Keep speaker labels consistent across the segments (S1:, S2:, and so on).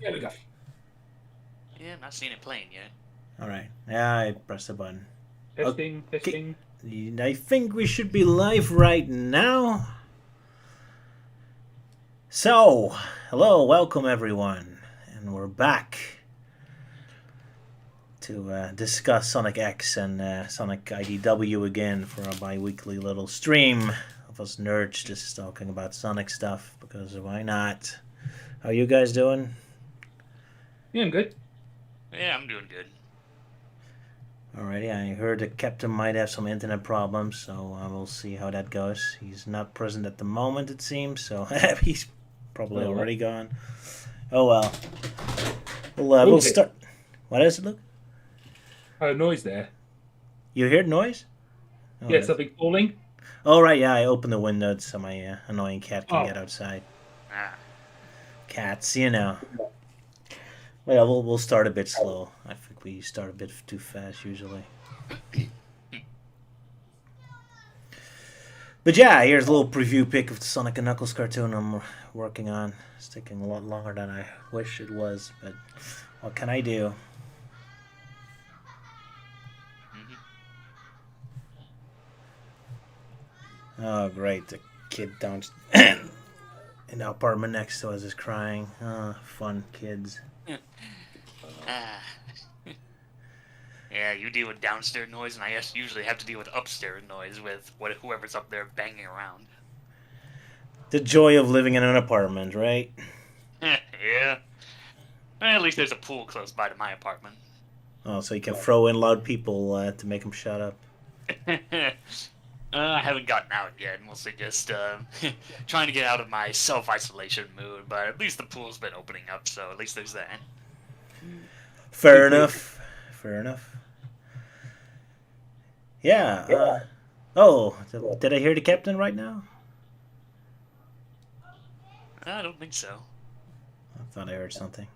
S1: Yeah, we go.
S2: Yeah, I'm not seeing it playing yet.
S3: Alright. Yeah, I pressed the button.
S1: Testing,
S3: Okay.
S1: testing.
S3: I think we should be live right now. So, hello, welcome everyone. And we're back to discuss Sonic X and Sonic IDW again for a bi-weekly little stream of us nerds just talking about Sonic stuff, because why not? How you guys doing?
S1: Yeah, I'm good.
S2: Yeah, I'm doing good.
S3: Alrighty, I heard the captain might have some internet problems, so we'll see how that goes. He's not present at the moment, it seems, so he's probably already gone. Oh well. We'll start. What is it, Luke?
S1: A noise there.
S3: You heard noise? Oh,
S1: Yeah, something falling.
S3: Oh, right, yeah, I opened the window so my annoying cat can get outside.
S2: Ah.
S3: Cats, you know. Well, we'll start a bit slow. I think we start a bit too fast usually. But yeah, here's a little preview pic of the Sonic and Knuckles cartoon I'm working on. It's taking a lot longer than I wish it was, but what can I do? Oh, great. The kid down in the apartment next to us is crying. Oh, fun kids.
S2: Yeah, you deal with downstairs noise, and I usually have to deal with upstairs noise with whoever's up there banging around.
S3: The joy of living in an apartment, right?
S2: Yeah. At least there's a pool close by to my apartment.
S3: Oh, so you can throw in loud people to make them shut up.
S2: I haven't gotten out yet, mostly just trying to get out of my self-isolation mood, but at least the pool's been opening up, so at least there's that.
S3: Fair enough. Fair enough. Yeah. Oh, did I hear the captain right now?
S2: I don't think so.
S3: I thought I heard something.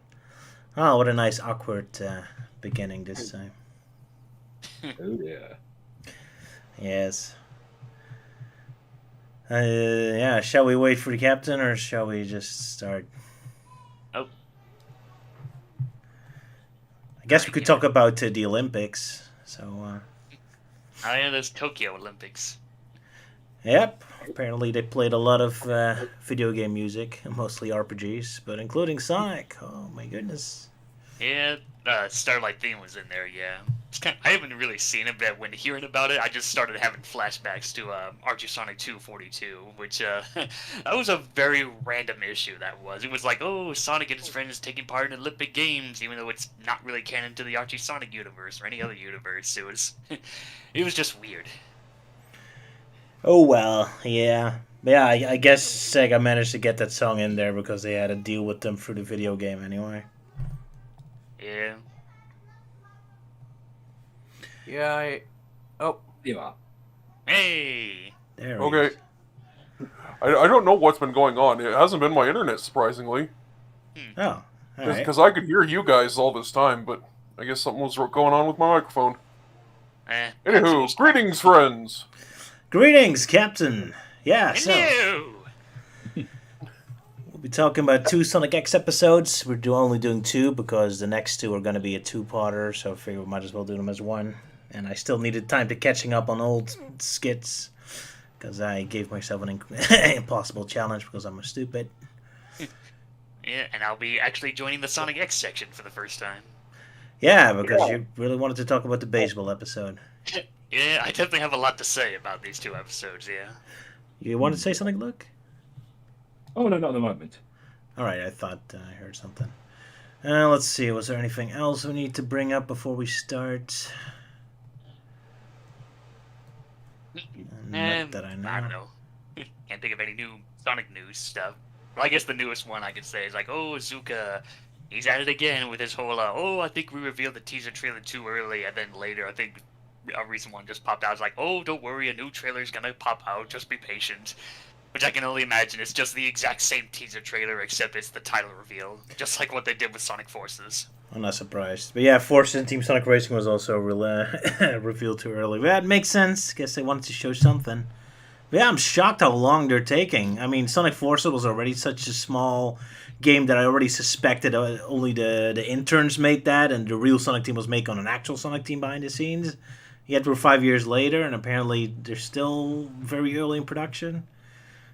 S3: Oh, what a nice awkward beginning this time.
S1: Oh, yeah.
S3: Yes. Yeah, shall we wait for the captain or shall we just start?
S2: Oh.
S3: I guess we could talk about the Olympics. So.
S2: Oh yeah, there's Tokyo Olympics.
S3: Yep. Apparently they played a lot of video game music, mostly RPGs, but including Sonic. Oh my goodness.
S2: Yeah, Starlight theme was in there. Yeah, I haven't really seen it, but when hearing about it, I just started having flashbacks to Archie Sonic 242, which that was a very random issue. That was. It was like, oh, Sonic and his friends taking part in Olympic Games, even though it's not really canon to the Archie Sonic universe or any other universe. It was, it was just weird.
S3: Oh well, yeah. Yeah, I guess Sega managed to get that song in there because they had a deal with them for the video game anyway.
S2: Yeah.
S4: Yeah, Oh.
S1: You are.
S2: Hey!
S3: There
S5: okay. I don't know what's been going on. It hasn't been my internet, surprisingly.
S3: Oh, alright.
S5: Because I could hear you guys all this time, but I guess something was going on with my microphone. Anywho, greetings, friends!
S3: Greetings, Captain! Yeah, so...
S2: Hello!
S3: We'll be talking about 2 Sonic X episodes. We're only doing 2 because the next 2 are going to be a 2-parter, so I figured we might as well do them as one. And I still needed time to catching up on old skits, because I gave myself an impossible challenge because I'm a stupid.
S2: Yeah, and I'll be actually joining the Sonic X section for the first time.
S3: Yeah, because you really wanted to talk about the baseball episode.
S2: Yeah, I definitely have a lot to say about these 2 episodes, yeah.
S3: You want to say something, Luke?
S1: Oh, no, not at the moment.
S3: Alright, I thought I heard something. Let's see, was there anything else we need to bring up before we start? Not that I know.
S2: I don't know. Can't think of any new Sonic news stuff. Well, I guess the newest one I could say is like, oh, Zuka, he's at it again with his whole, oh, I think we revealed the teaser trailer too early, and then later, I think a recent one just popped out. It's like, oh, don't worry, a new trailer's gonna pop out, just be patient. Which I can only imagine is just the exact same teaser trailer, except it's the title reveal, just like what they did with Sonic Forces.
S3: I'm not surprised. But yeah, Forces and Team Sonic Racing was also revealed too early. But that makes sense. Guess they wanted to show something. Yeah, I'm shocked how long they're taking. I mean, Sonic Forces was already such a small game that I already suspected only the interns made that, and the real Sonic team was making on an actual Sonic team behind the scenes. Yet we're 5 years later, and apparently they're still very early in production.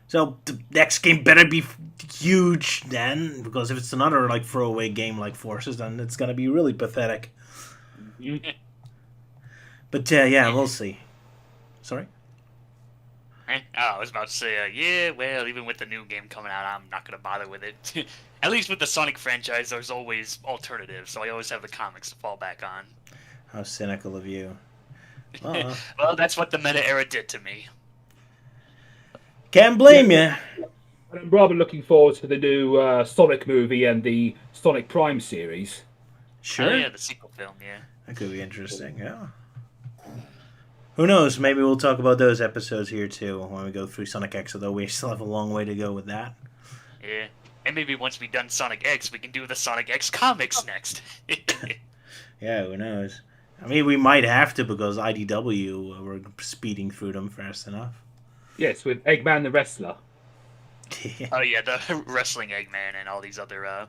S3: So the next game better be huge then, because if it's another like throwaway game like Forces, then it's gonna be really pathetic. But yeah, we'll see. Sorry.
S2: I was about to say, yeah, well, even with the new game coming out, I'm not going to bother with it. At least with the Sonic franchise, there's always alternatives, so I always have the comics to fall back on.
S3: How cynical of you.
S2: Well, that's what the meta era did to me.
S3: Can't blame you.
S1: I'm rather looking forward to the new Sonic movie and the Sonic Prime series.
S3: Sure.
S2: Oh, yeah, the sequel film, yeah.
S3: That could be interesting, yeah. Who knows? Maybe we'll talk about those episodes here too when we go through Sonic X, although we still have a long way to go with that.
S2: Yeah. And maybe once we've done Sonic X, we can do the Sonic X comics next.
S3: Yeah, who knows? I mean, we might have to because IDW were speeding through them fast enough.
S1: Yes, with Eggman the Wrestler.
S2: Oh, yeah, the Wrestling Eggman and all these other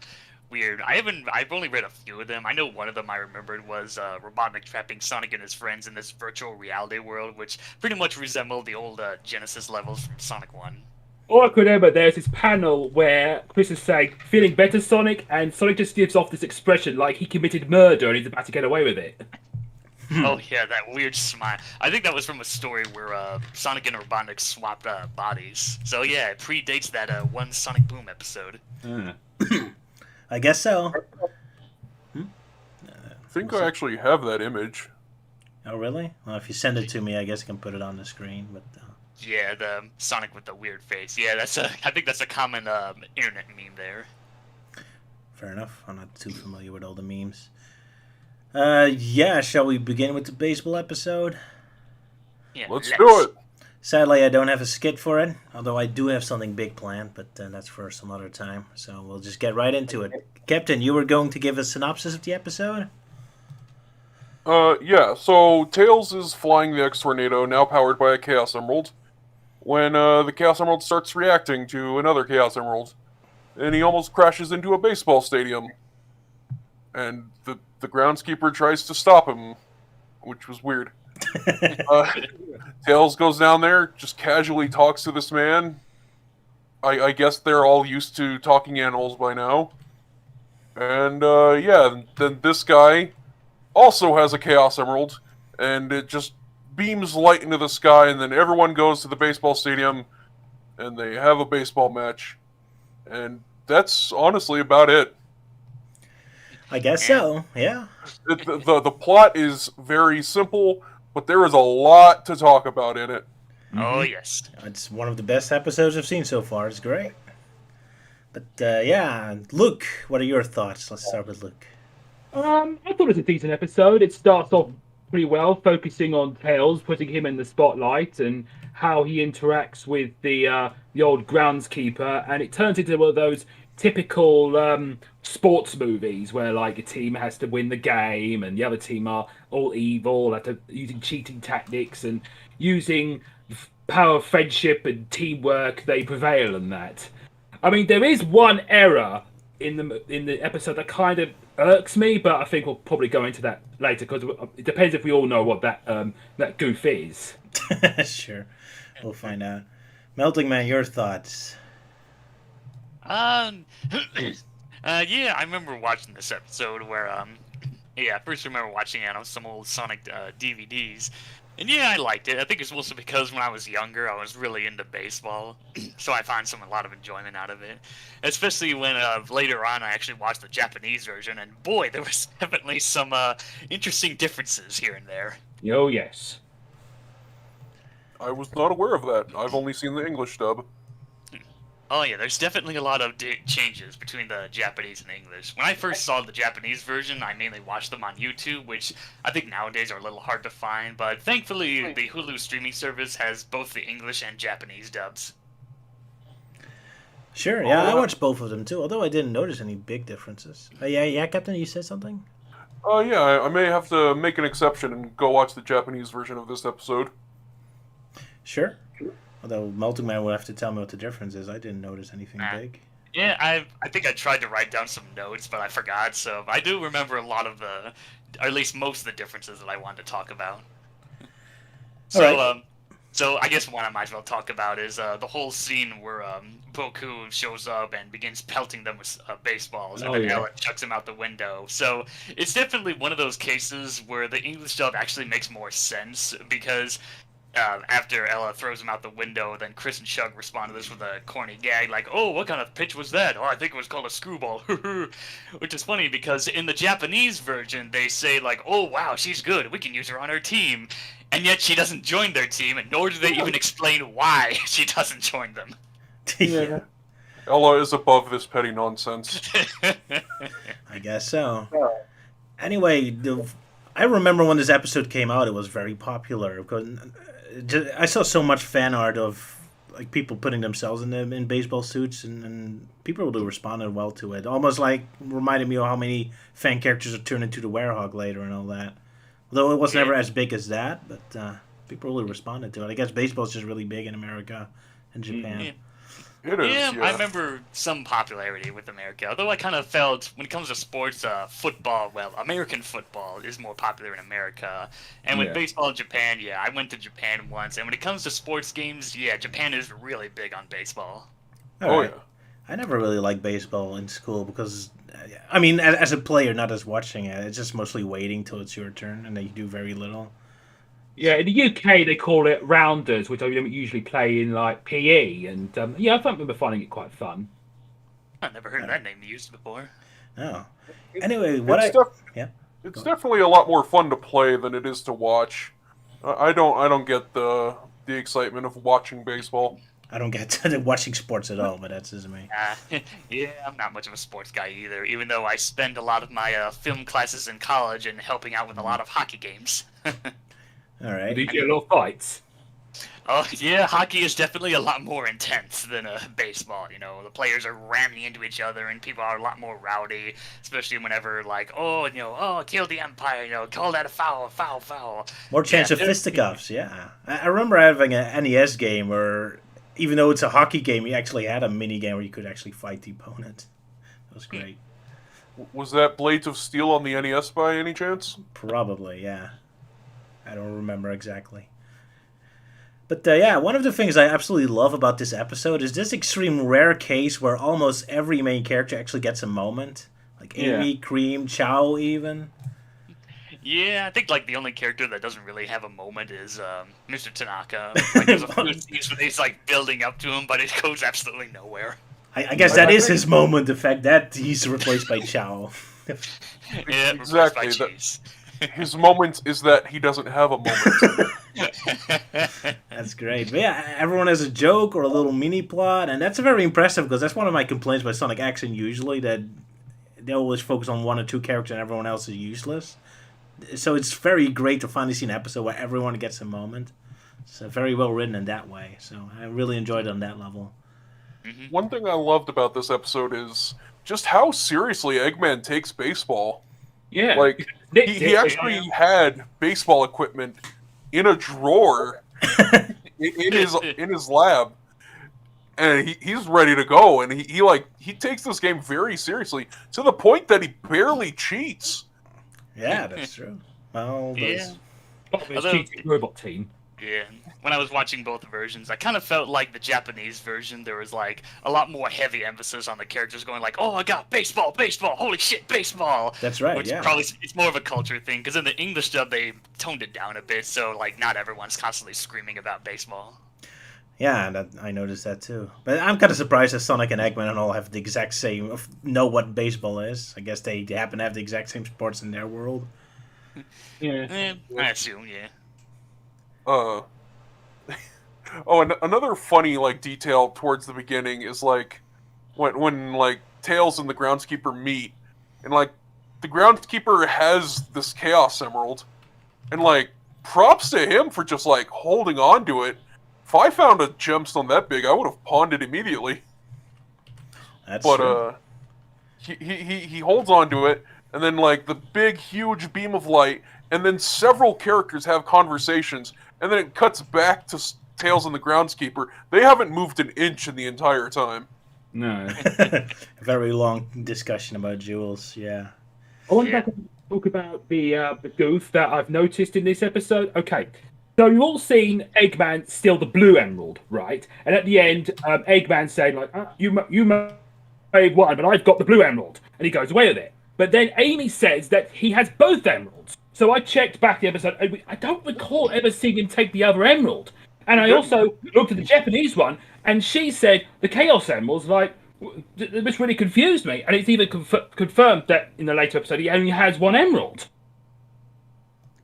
S2: weird. I've only read a few of them. I know one of them I remembered was Robotnik trapping Sonic and his friends in this virtual reality world, which pretty much resembled the old Genesis levels from Sonic 1.
S1: All I could remember, there's this panel where Chris is saying, feeling better, Sonic? And Sonic just gives off this expression like he committed murder and he's about to get away with it.
S2: Oh, yeah, that weird smile. I think that was from a story where Sonic and Robotnik swapped bodies. So, yeah, it predates that one Sonic Boom episode.
S3: I guess so.
S5: I think I actually have that image.
S3: Oh, really? Well, if you send it to me, I guess I can put it on the screen. But
S2: yeah, the Sonic with the weird face. Yeah, I think that's a common internet meme there.
S3: Fair enough. I'm not too familiar with all the memes. Yeah, shall we begin with the baseball episode?
S2: Yeah,
S5: Let's do it.
S3: Sadly, I don't have a skit for it, although I do have something big planned, but that's for some other time. So we'll just get right into it. Captain, you were going to give a synopsis of the episode?
S5: Yeah, so Tails is flying the X-Tornado, now powered by a Chaos Emerald, when the Chaos Emerald starts reacting to another Chaos Emerald, and he almost crashes into a baseball stadium. And the groundskeeper tries to stop him, which was weird. Tails goes down there, just casually talks to this man. I guess they're all used to talking animals by now. And, yeah, then this guy also has a Chaos Emerald, and it just beams light into the sky, and then everyone goes to the baseball stadium, and they have a baseball match. And that's honestly about it.
S3: I guess so, yeah.
S5: The plot is very simple, but there is a lot to talk about in it.
S2: Oh, yes.
S3: It's one of the best episodes I've seen so far. It's great. But, yeah, Luke, what are your thoughts? Let's start with Luke.
S1: I thought it was a decent episode. It starts off pretty well, focusing on Tails, putting him in the spotlight and how he interacts with the old groundskeeper, and it turns into one of those typical sports movies where like a team has to win the game and the other team are all evil, using cheating tactics and using power of friendship and teamwork, they prevail in that. I mean, there is one error in the episode that kind of irks me, but I think we'll probably go into that later because it depends if we all know what that goof is.
S3: Sure, we'll find out. Melting Man, your thoughts?
S2: Yeah, I remember watching this episode where, I first remember watching it on some old Sonic DVDs. And yeah, I liked it. I think it's mostly because when I was younger, I was really into baseball. So I found a lot of enjoyment out of it. Especially when later on I actually watched the Japanese version. And boy, there was definitely some interesting differences here and there.
S1: Oh, yes.
S5: I was not aware of that. I've only seen the English dub.
S2: Oh yeah, there's definitely a lot of changes between the Japanese and English. When I first saw the Japanese version, I mainly watched them on YouTube, which I think nowadays are a little hard to find, but thankfully the Hulu streaming service has both the English and Japanese dubs.
S3: Sure, yeah, I watched both of them too, although I didn't notice any big differences. Yeah, Captain, you said something?
S5: Yeah, I may have to make an exception and go watch the Japanese version of this episode.
S3: Sure. Although Multiman will have to tell me what the difference is. I didn't notice anything big.
S2: Yeah, I think I tried to write down some notes, but I forgot. So I do remember a lot of the, or at least most of the differences that I wanted to talk about. So,
S3: Alright.
S2: so I guess one I might as well talk about is the whole scene where Boku shows up and begins pelting them with baseballs, and
S1: Oh,
S2: then
S1: yeah.
S2: Ella chucks him out the window. So it's definitely one of those cases where the English dub actually makes more sense because after Ella throws him out the window, then Chris and Shug respond to this with a corny gag like, "Oh, what kind of pitch was that? Oh, I think it was called a screwball." Which is funny because in the Japanese version, they say like, "Oh, wow, she's good. We can use her on our team." And yet she doesn't join their team, and nor do they even explain why she doesn't join them.
S3: Yeah,
S5: Ella is above this petty nonsense.
S3: I guess so. Anyway, I remember when this episode came out, it was very popular. Because I saw so much fan art of like people putting themselves in baseball suits, and people really responded well to it. Almost like reminded me of how many fan characters are turned into the Werehog later and all that. Though it was never as big as that, but people really responded to it. I guess baseball's just really big in America and Japan.
S2: Yeah.
S5: It is,
S2: Yeah,
S5: yeah.
S2: I remember some popularity with America. Although I kind of felt, when it comes to sports, football, well, American football is more popular in America. And with
S1: Yeah.
S2: baseball in Japan, yeah, I went to Japan once. And when it comes to sports games, yeah, Japan is really big on baseball.
S3: All
S5: Oh
S3: right.
S5: yeah.
S3: I never really liked baseball in school because, I mean, as a player, not as watching it. It's just mostly waiting till it's your turn, and then you do very little.
S1: Yeah, in the UK they call it rounders, which I usually play in like PE, and yeah, I remember finding it quite fun.
S2: I've never heard that name used before.
S3: Oh. Anyway, what
S5: It's
S3: I...
S5: def-
S3: Yeah.
S5: It's definitely a lot more fun to play than it is to watch. I don't get the excitement of watching baseball.
S3: I don't get to watching sports at all, but that's just me.
S2: Yeah, I'm not much of a sports guy either, even though I spend a lot of my film classes in college and helping out with a lot of hockey games.
S3: All right.
S1: Do you get a lot of fights?
S2: Oh, yeah, hockey is definitely a lot more intense than baseball, you know. The players are ramming into each other and people are a lot more rowdy, especially whenever, like, oh, kill the umpire, call that a foul.
S3: More chance of fisticuffs, yeah. I remember having an NES game where, even though it's a hockey game, you actually had a mini game where you could actually fight the opponent. That was great.
S5: Was that Blades of Steel on the NES by any chance?
S3: Probably, yeah. I don't remember exactly. But yeah, one of the things I absolutely love about this episode is this extreme rare case where almost every main character actually gets a moment. Like Amy, Cream, Chow even.
S2: Yeah, I think, like, the only character that doesn't really have a moment is Mr. Tanaka. Like, there's a few scenes where he's, like, building up to him, but it goes absolutely nowhere.
S3: I guess that is his moment, the fact that he's replaced by Chow.
S2: Yeah,
S5: Exactly,
S2: replaced by
S5: that-
S2: cheese.
S5: His moment is that he doesn't have a moment.
S3: That's great. But yeah, everyone has a joke or a little mini plot, and that's very impressive because that's one of my complaints by Sonic Action usually, that they always focus on one or two characters and everyone else is useless. So it's very great to finally see an episode where everyone gets a moment. It's very well written in that way. So I really enjoyed it on that level.
S5: One thing I loved about this episode is just how seriously Eggman takes baseball.
S1: Yeah.
S5: Like, he actually had baseball equipment in a drawer in his lab, and he's ready to go. And he takes this game very seriously to the point that he barely cheats.
S3: Yeah, that's true. Well,
S2: Yeah.
S1: Although, cheating robot team.
S2: Yeah, when I was watching both versions, I kind of felt like the Japanese version, there was like a lot more heavy emphasis on the characters going like, "Oh, I got baseball, holy shit, baseball."
S3: That's right,
S2: Which
S3: yeah.
S2: probably it's more of a culture thing because in the English dub they toned it down a bit, so like not everyone's constantly screaming about baseball.
S3: Yeah, I noticed that too. But I'm kind of surprised that Sonic and Eggman and all have the exact same, know what baseball is. I guess they happen to have the exact same sports in their world.
S1: Yeah.
S2: I assume, yeah.
S5: Oh, and another funny like detail towards the beginning is like when like Tails and the groundskeeper meet, and like the groundskeeper has this Chaos Emerald, and like props to him for just like holding on to it. If I found a gemstone that big, I would have pawned it immediately.
S3: That's
S5: But
S3: true.
S5: he holds on to it, and then like the big huge beam of light, and then several characters have conversations, and then it cuts back to Tails and the Groundskeeper, they haven't moved an inch in the entire time.
S1: No.
S3: Very long discussion about Jules. Yeah.
S1: I want to talk about the goof that I've noticed in this episode. Okay, so you've all seen Eggman steal the blue emerald, right? And at the end, Eggman saying like, "You may have won, but I've got the blue emerald," and he goes away with it. But then Amy says that he has both emeralds. So I checked back the episode. And I don't recall ever seeing him take the other emerald. And I also looked at the Japanese one, and she said the Chaos Emeralds like. This really confused me, and it's even confirmed that in the later episode he only has one emerald.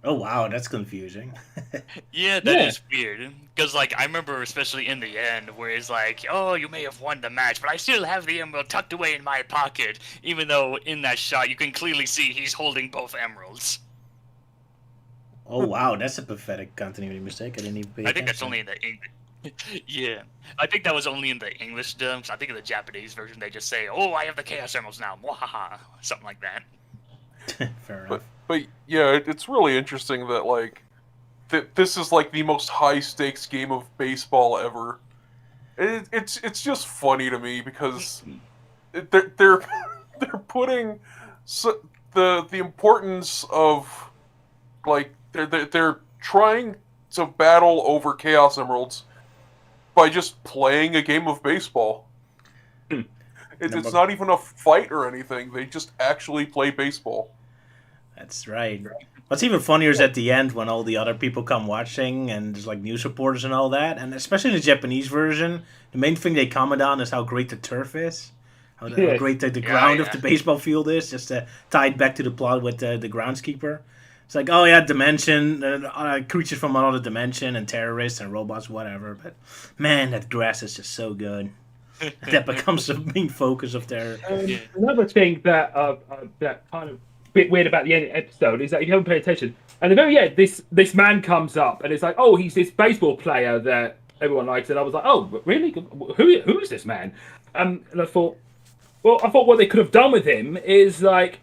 S3: Oh wow, that's confusing.
S2: Yeah, that is weird. Because, like, I remember especially in the end where it's like, oh, you may have won the match, but I still have the emerald tucked away in my pocket. Even though in that shot you can clearly see he's holding both emeralds.
S3: Oh wow, that's a pathetic continuity mistake. I didn't even pay
S2: I think that's
S3: attention.
S2: only in the English. Yeah, I think that was only in the English dub. 'Cause I think in the Japanese version they just say, "Oh, I have the Chaos Emeralds now," mwahaha, something like that.
S3: Fair enough.
S5: But yeah, it's really interesting that like this is like the most high stakes game of baseball ever. It's just funny to me because they're putting the importance of like they're trying to battle over Chaos Emeralds by just playing a game of baseball. It's not even a fight or anything. They just actually play baseball.
S3: That's right. What's even funnier is at the end when all the other people come watching and there's like news reporters and all that, and especially in the Japanese version, the main thing they comment on is how great the turf is, how great the ground of the baseball field is, just to tie it back to the plot with the groundskeeper. It's like, oh yeah, dimension, creatures from another dimension, and terrorists and robots, whatever. But man, that grass is just so good. That becomes the main focus of their.
S1: Another thing that that kind of bit weird about the end of the episode is that if you haven't paid attention, at the very end, this man comes up and it's like, oh, he's this baseball player that everyone likes, and I was like, oh, really? Who is this man? And I thought. Well, I thought what they could have done with him is like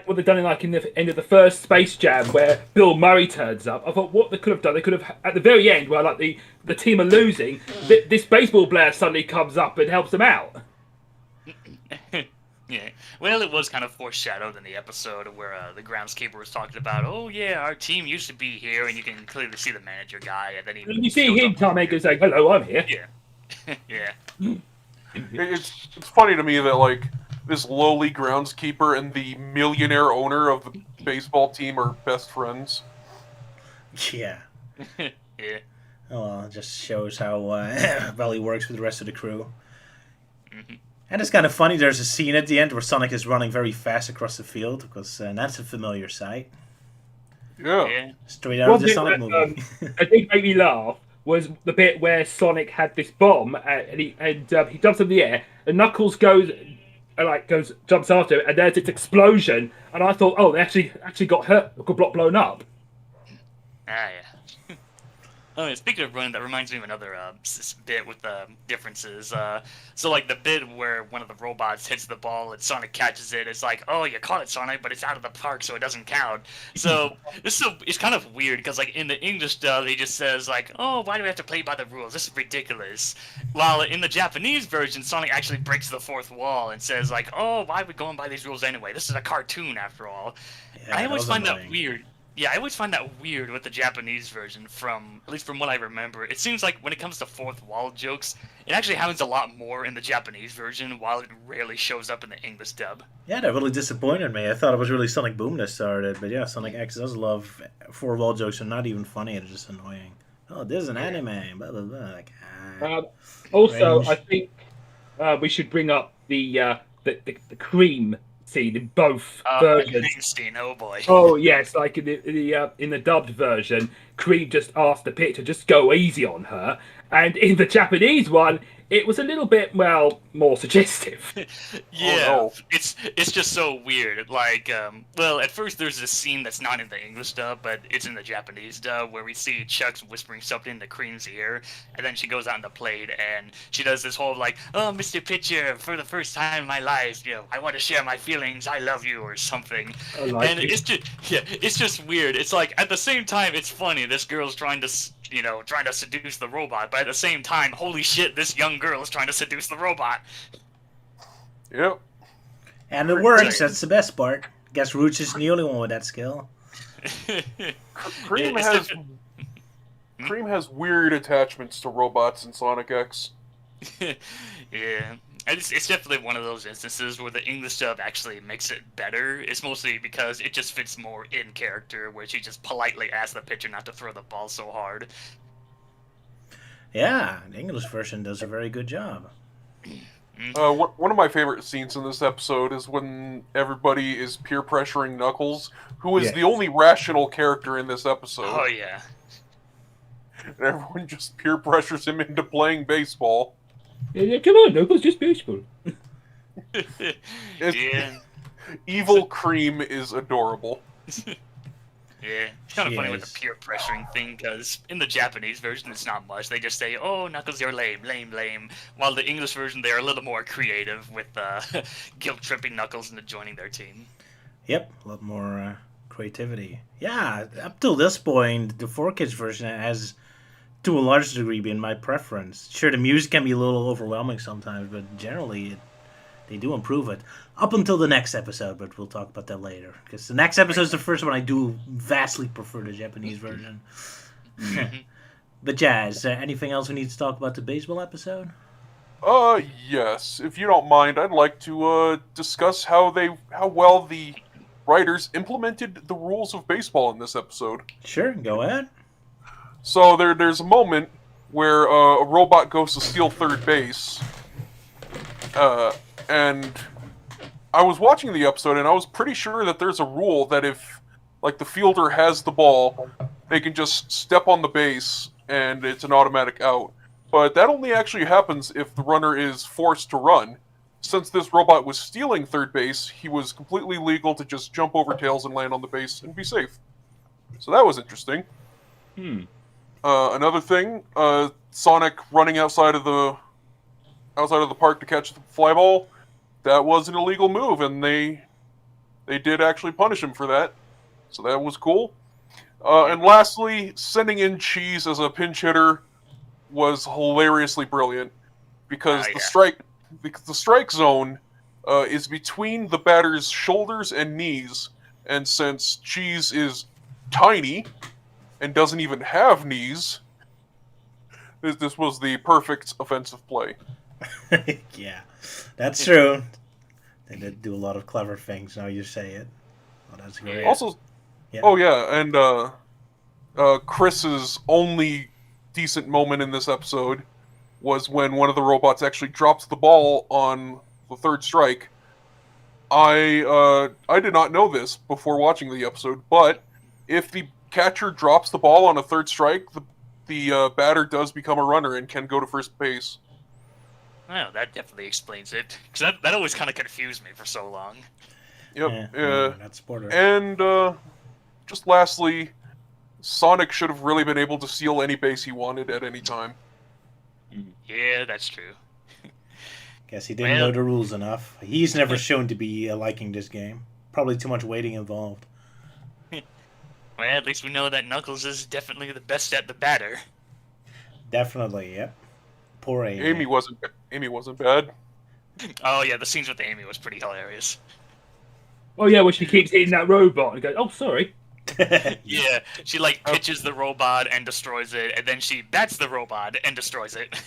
S1: what they've done in the end of the first Space Jam where Bill Murray turns up. I thought what they could have done, they could have at the very end where like the team are losing, this baseball player suddenly comes up and helps them out.
S2: Yeah, well, it was kind of foreshadowed in the episode where the groundskeeper was talking about, oh yeah, our team used to be here, and you can clearly see the manager guy, and then
S1: you see him come in and saying, "Hello, I'm here."
S2: Yeah, yeah.
S5: It's funny to me that like this lowly groundskeeper and the millionaire owner of the baseball team are best friends.
S3: Yeah.
S2: Yeah.
S3: Oh, well, it just shows how well he works with the rest of the crew.
S2: Mm-hmm.
S3: And it's kind of funny, there's a scene at the end where Sonic is running very fast across the field, because that's a familiar sight.
S5: Yeah.
S3: Straight out of the Sonic movie.
S1: I think made me laugh was the bit where Sonic had this bomb and he jumps in the air and Knuckles jumps after it and there's this explosion and I thought, oh, they actually got hurt, got blown up.
S2: Ah, yeah. Oh, yeah, speaking of running, that reminds me of another bit with differences. So, like, the bit where one of the robots hits the ball and Sonic catches it, it's like, oh, you caught it, Sonic, but it's out of the park, so it doesn't count. So, it's kind of weird, because, like, in the English dub, he just says, like, oh, why do we have to play by the rules? This is ridiculous. While in the Japanese version, Sonic actually breaks the fourth wall and says, like, oh, why are we going by these rules anyway? This is a cartoon, after all.
S3: Yeah,
S2: I always find
S3: annoying.
S2: that weird. Yeah, I always find that weird with the Japanese version, at least from what I remember. It seems like when it comes to fourth wall jokes, it actually happens a lot more in the Japanese version, while it rarely shows up in the English dub.
S3: Yeah, that really disappointed me. I thought it was really Sonic Boom that started, but yeah, Sonic X does love four wall jokes. They're not even funny, they're just annoying. Oh, this is an anime, blah, blah, blah. Like,
S1: Also,
S3: cringe.
S1: I think we should bring up the cream scene in both versions.
S2: Christine, oh boy.
S1: Oh yes, like in the dubbed version, Cream just asked the pit to just go easy on her, and in the Japanese one, it was a little bit more suggestive.
S2: Yeah,
S5: Oh, no.
S2: it's just so weird. Like, well, at first there's this scene that's not in the English dub, but it's in the Japanese dub, where we see Chuck's whispering something into Cream's ear, and then she goes out on the plate and she does this whole like, "Oh, Mr. Pitcher, for the first time in my life, I want to share my feelings. I love you," or something.
S1: I like
S2: And
S1: it.
S2: it's just weird. It's like at the same time it's funny. This girl's trying to trying to seduce the robot, but at the same time, holy shit, this young girl is trying to seduce the robot.
S5: Yep.
S3: And it works. That's the best part. Guess Rooch is the only one with that skill.
S5: Cream
S2: It's
S5: has
S2: different.
S5: Cream has weird attachments to robots in Sonic X.
S2: Yeah. And it's definitely one of those instances where the English dub actually makes it better. It's mostly because it just fits more in character, where she just politely asks the pitcher not to throw the ball so hard.
S3: Yeah, the English version does a very good job.
S5: One of my favorite scenes in this episode is when everybody is peer pressuring Knuckles, who is
S1: Yes.
S5: the only rational character in this episode.
S2: Oh, yeah.
S5: And everyone just peer pressures him into playing baseball.
S1: Yeah, come on, Knuckles, just baseball.
S2: Yeah.
S5: Evil Cream is adorable.
S2: Yeah, it's kind of
S3: She
S2: funny with
S3: is.
S2: the peer pressuring thing, because in the Japanese version it's not much. They just say, oh, Knuckles, you're lame, lame, lame. While the English version, they're a little more creative with guilt-tripping Knuckles into joining their team.
S3: Yep, a lot more creativity. Yeah, up till this point, the 4Kids version has, to a large degree, been my preference. Sure, the music can be a little overwhelming sometimes, but generally they do improve it. Up until the next episode, but we'll talk about that later. Because the next episode is the first one I do vastly prefer the Japanese version. But yeah, is there anything else we need to talk about the baseball episode?
S5: Yes. If you don't mind, I'd like to discuss how well the writers implemented the rules of baseball in this episode.
S3: Sure, go ahead.
S5: So there's a moment where a robot goes to steal third base, and I was watching the episode, and I was pretty sure that there's a rule that if, like, the fielder has the ball, they can just step on the base, and it's an automatic out. But that only actually happens if the runner is forced to run. Since this robot was stealing third base, he was completely legal to just jump over tails and land on the base and be safe. So that was interesting. Another thing, Sonic running outside of the park to catch the fly ball, that was an illegal move, and they did actually punish him for that. So that was cool. And lastly, sending in Cheese as a pinch hitter was hilariously brilliant, because the strike zone is between the batter's shoulders and knees, and since Cheese is tiny and doesn't even have knees, this was the perfect offensive play.
S3: Yeah, that's true. They did do a lot of clever things, now you say it. Oh, that's great.
S5: Also,
S3: Yeah.
S5: oh yeah, and Chris's only decent moment in this episode was when one of the robots actually drops the ball on the third strike. I did not know this before watching the episode, but if the catcher drops the ball on a third strike, the batter does become a runner and can go to first base.
S2: Well, that definitely explains it. Because that always kind of confused me for so long.
S5: Yep.
S3: That's Porter.
S5: And just lastly, Sonic should have really been able to steal any base he wanted at any time.
S2: Yeah, that's true.
S3: Guess he didn't know the rules enough. He's never shown to be liking this game. Probably too much waiting involved.
S2: Well, at least we know that Knuckles is definitely the best at the batter.
S3: Definitely, yep. Poor Amy.
S5: Amy wasn't bad.
S2: Oh yeah, the scenes with Amy was pretty hilarious.
S1: Oh yeah, when she keeps hitting that robot and goes, "Oh, sorry."
S2: Yeah, she like pitches the robot and destroys it, and then she bats the robot and destroys it.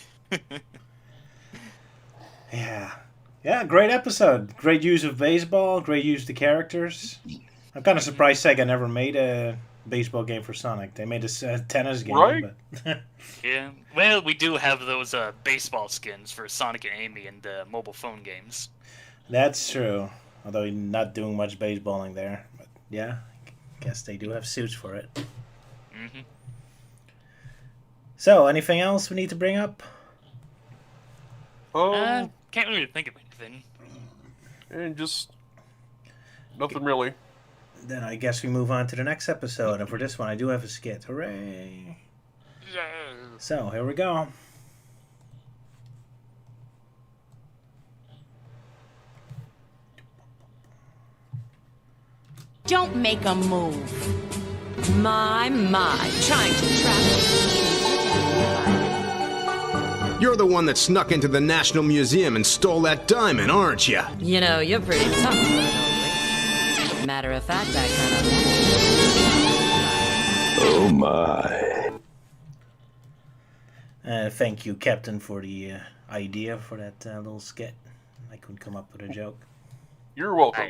S3: Yeah, great episode. Great use of baseball, great use of the characters. I'm kind of surprised Sega never made a baseball game for Sonic. They made a tennis game.
S5: Right?
S3: But
S2: Yeah, well, we do have those baseball skins for Sonic and Amy in the mobile phone games.
S3: that's true. Although you're not doing much baseballing there. But yeah, guess they do have suits for it.
S2: Mm-hmm.
S3: So, anything else we need to bring up?
S2: Can't really think of anything.
S5: And just nothing really.
S3: Then I guess we move on to the next episode. And for this one, I do have a skit. Hooray! So, here we go.
S6: Don't make a move. My, trying to trap me.
S7: You're the one that snuck into the National Museum and stole that diamond, aren't you?
S6: You know, you're pretty tough, Totally. Matter of fact, I kind of like it.
S8: Oh my.
S3: Thank you, Captain, for the idea for that little skit. I couldn't come up with a joke.
S5: You're welcome.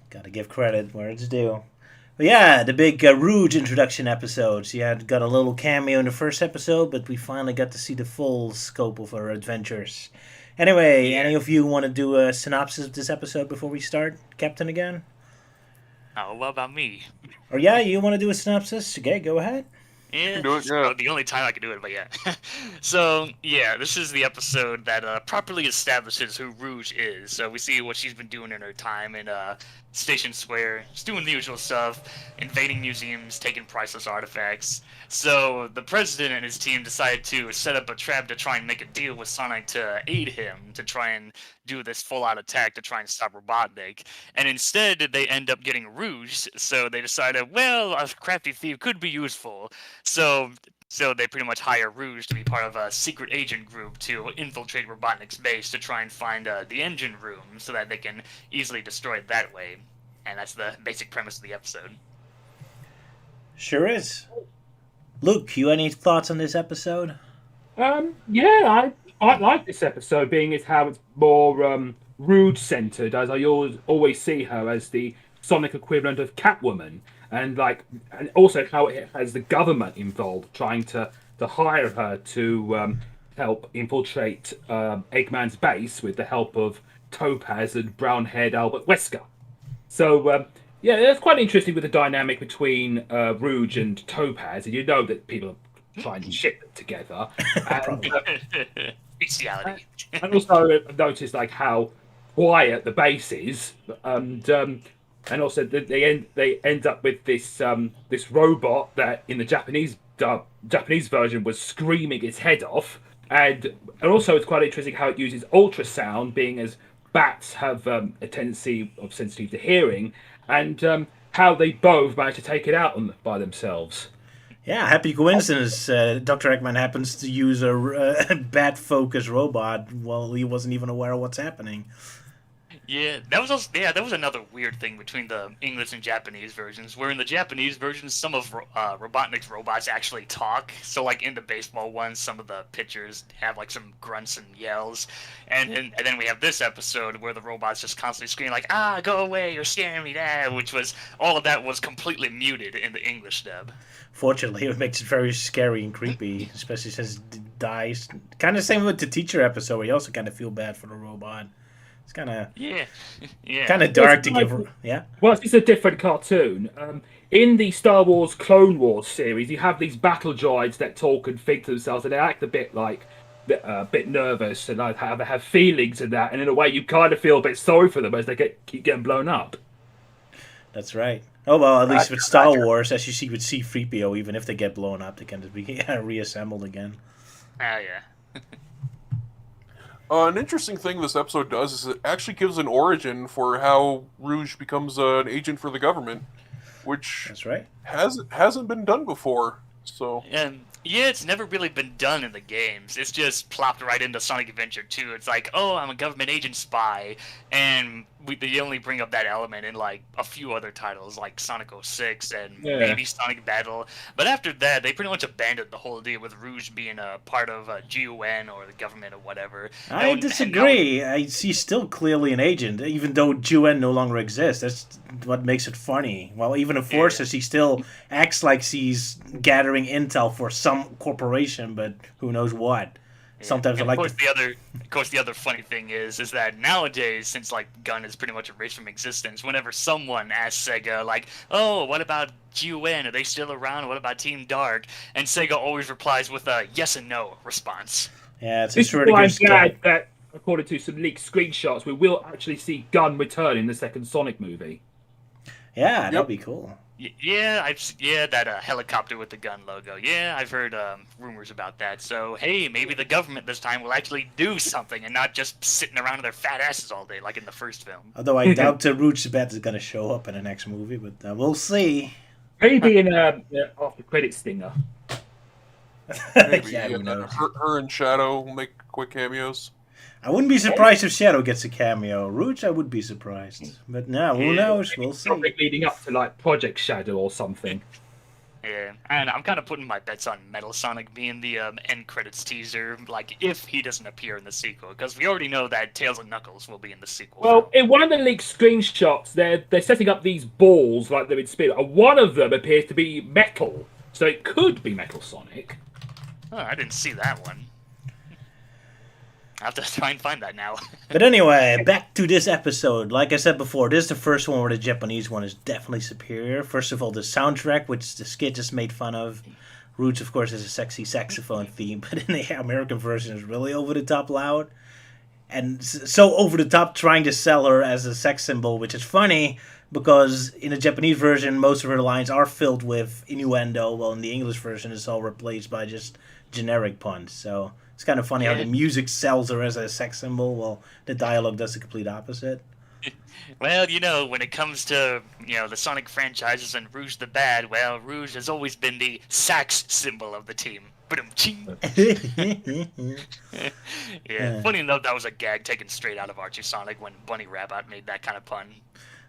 S3: Gotta give credit where it's due. But yeah, the big Rouge introduction episodes. You had got a little cameo in the first episode, but we finally got to see the full scope of our adventures. Anyway, any of you want to do a synopsis of this episode before we start, Captain, again?
S2: Oh, what about me?
S3: Or yeah, you want to do a synopsis? Okay, go ahead.
S2: Yeah,
S5: Do it, yeah.
S2: the only time I can do it, but yeah. So, yeah, this is the episode that properly establishes who Rouge is. So we see what she's been doing in her time in Station Square. She's doing the usual stuff, invading museums, taking priceless artifacts. So the president and his team decide to set up a trap to try and make a deal with Sonic to aid him, to try and do this full-out attack to try and stop Robotnik. And instead, they end up getting Rouge, so they decided, well, a crafty thief could be useful. So they pretty much hire Rouge to be part of a secret agent group to infiltrate Robotnik's base to try and find the engine room so that they can easily destroy it that way. And that's the basic premise of the episode.
S3: Sure is. Luke, you any thoughts on this episode?
S1: Yeah, I like this episode, being as how it's more Rouge centered, as I always see her as the Sonic equivalent of Catwoman, and also how it has the government involved, trying to hire her to help infiltrate Eggman's base with the help of Topaz and brown-haired Albert Wesker. So yeah, that's quite interesting with the dynamic between Rouge and Topaz, and you know that people are trying to ship them together. And,
S2: Bestiality.
S1: and also notice how quiet the base is, and also they end up with this robot that in the Japanese version was screaming its head off, and also it's quite interesting how it uses ultrasound, being as bats have a tendency of sensitive to hearing, and how they both manage to take it out by themselves.
S3: Yeah, happy coincidence. Dr. Eggman happens to use a bat-focused robot while he wasn't even aware of what's happening.
S2: Yeah, that was another weird thing between the English and Japanese versions, where in the Japanese versions, some of Robotnik's robots actually talk. So, in the baseball ones, some of the pitchers have, some grunts and yells. And then we have this episode where the robots just constantly scream, go away, you're scaring me, Dad, all of that was completely muted in the English dub.
S3: Fortunately, it makes it very scary and creepy, especially since it dies. Kind of same with the teacher episode, where you also kind of feel bad for the robot. It's kind of kind of dark to give. Yeah.
S1: Well, it's a different cartoon. In the Star Wars Clone Wars series, you have these battle droids that talk and think to themselves, and they act a bit bit nervous and have feelings and that. And in a way, you kind of feel a bit sorry for them as they keep getting blown up.
S3: That's right. Oh well, at least with Star Wars, as you see with C-3PO, even if they get blown up, they can just be reassembled again.
S2: Oh yeah.
S5: An interesting thing this episode does is it actually gives an origin for how Rouge becomes an agent for the government, which
S3: that's right
S5: hasn't been done before. So
S2: yeah, it's never really been done in the games. It's just plopped right into Sonic Adventure 2. It's I'm a government agent spy, and they only bring up that element in a few other titles like Sonic 06 and maybe Sonic Battle. But after that, they pretty much abandoned the whole idea with Rouge being a part of GUN or the government or whatever.
S3: I disagree. He's still clearly an agent, even though GUN no longer exists. That's what makes it funny. Well, even in Forces, he still acts like he's gathering intel for some corporation, but who knows what. Sometimes
S2: and of course the other funny thing is that nowadays, since Gun is pretty much erased from existence, whenever someone asks Sega oh, what about GUN? Are they still around? What about Team Dark? And Sega always replies with a yes and no response.
S3: Yeah, it's
S1: this is why I'm glad that according to some leaked screenshots, we will actually see Gun return in the second Sonic movie.
S3: Yeah, that'd be cool.
S2: Yeah, that helicopter with the gun logo. Yeah, I've heard rumors about that. So, hey, maybe the government this time will actually do something and not just sitting around on their fat asses all day like in the first film.
S3: Although I doubt Rouge Bat is going to show up in the next movie, but we'll see.
S1: Maybe in after credit stinger.
S5: Maybe.
S3: Yeah, who knows?
S5: Her and Shadow will make quick cameos.
S3: I wouldn't be surprised if Shadow gets a cameo. Rouge, I would be surprised. But no, who knows? We'll see.
S1: Something leading up to like Project Shadow or something.
S2: Yeah, and I'm kind of putting my bets on Metal Sonic being the end credits teaser, like, if he doesn't appear in the sequel, because we already know that Tails and Knuckles will be in the sequel.
S1: Well, in one of the leaked screenshots, they're setting up these balls like they're in spirit, and one of them appears to be metal, so it could be Metal Sonic.
S2: Oh, I didn't see that one. I'll have to try and find that now.
S3: But anyway, back to this episode. Like I said before, this is the first one where the Japanese one is definitely superior. First of all, the soundtrack, which the skit just made fun of. Roots, of course, is a sexy saxophone theme, but in the American version, it's really over the top loud. And so over the top, trying to sell her as a sex symbol, which is funny because in the Japanese version, most of her lines are filled with innuendo, while in the English version, it's all replaced by just generic puns. So it's kind of funny how the music sells her as a sex symbol, while the dialogue does the complete opposite.
S2: Well, you know, when it comes to, the Sonic franchises and Rouge the Bad, well, Rouge has always been the sax symbol of the team. Yeah, funny enough, that was a gag taken straight out of Archie Sonic when Bunny Rabbit made that kind of pun.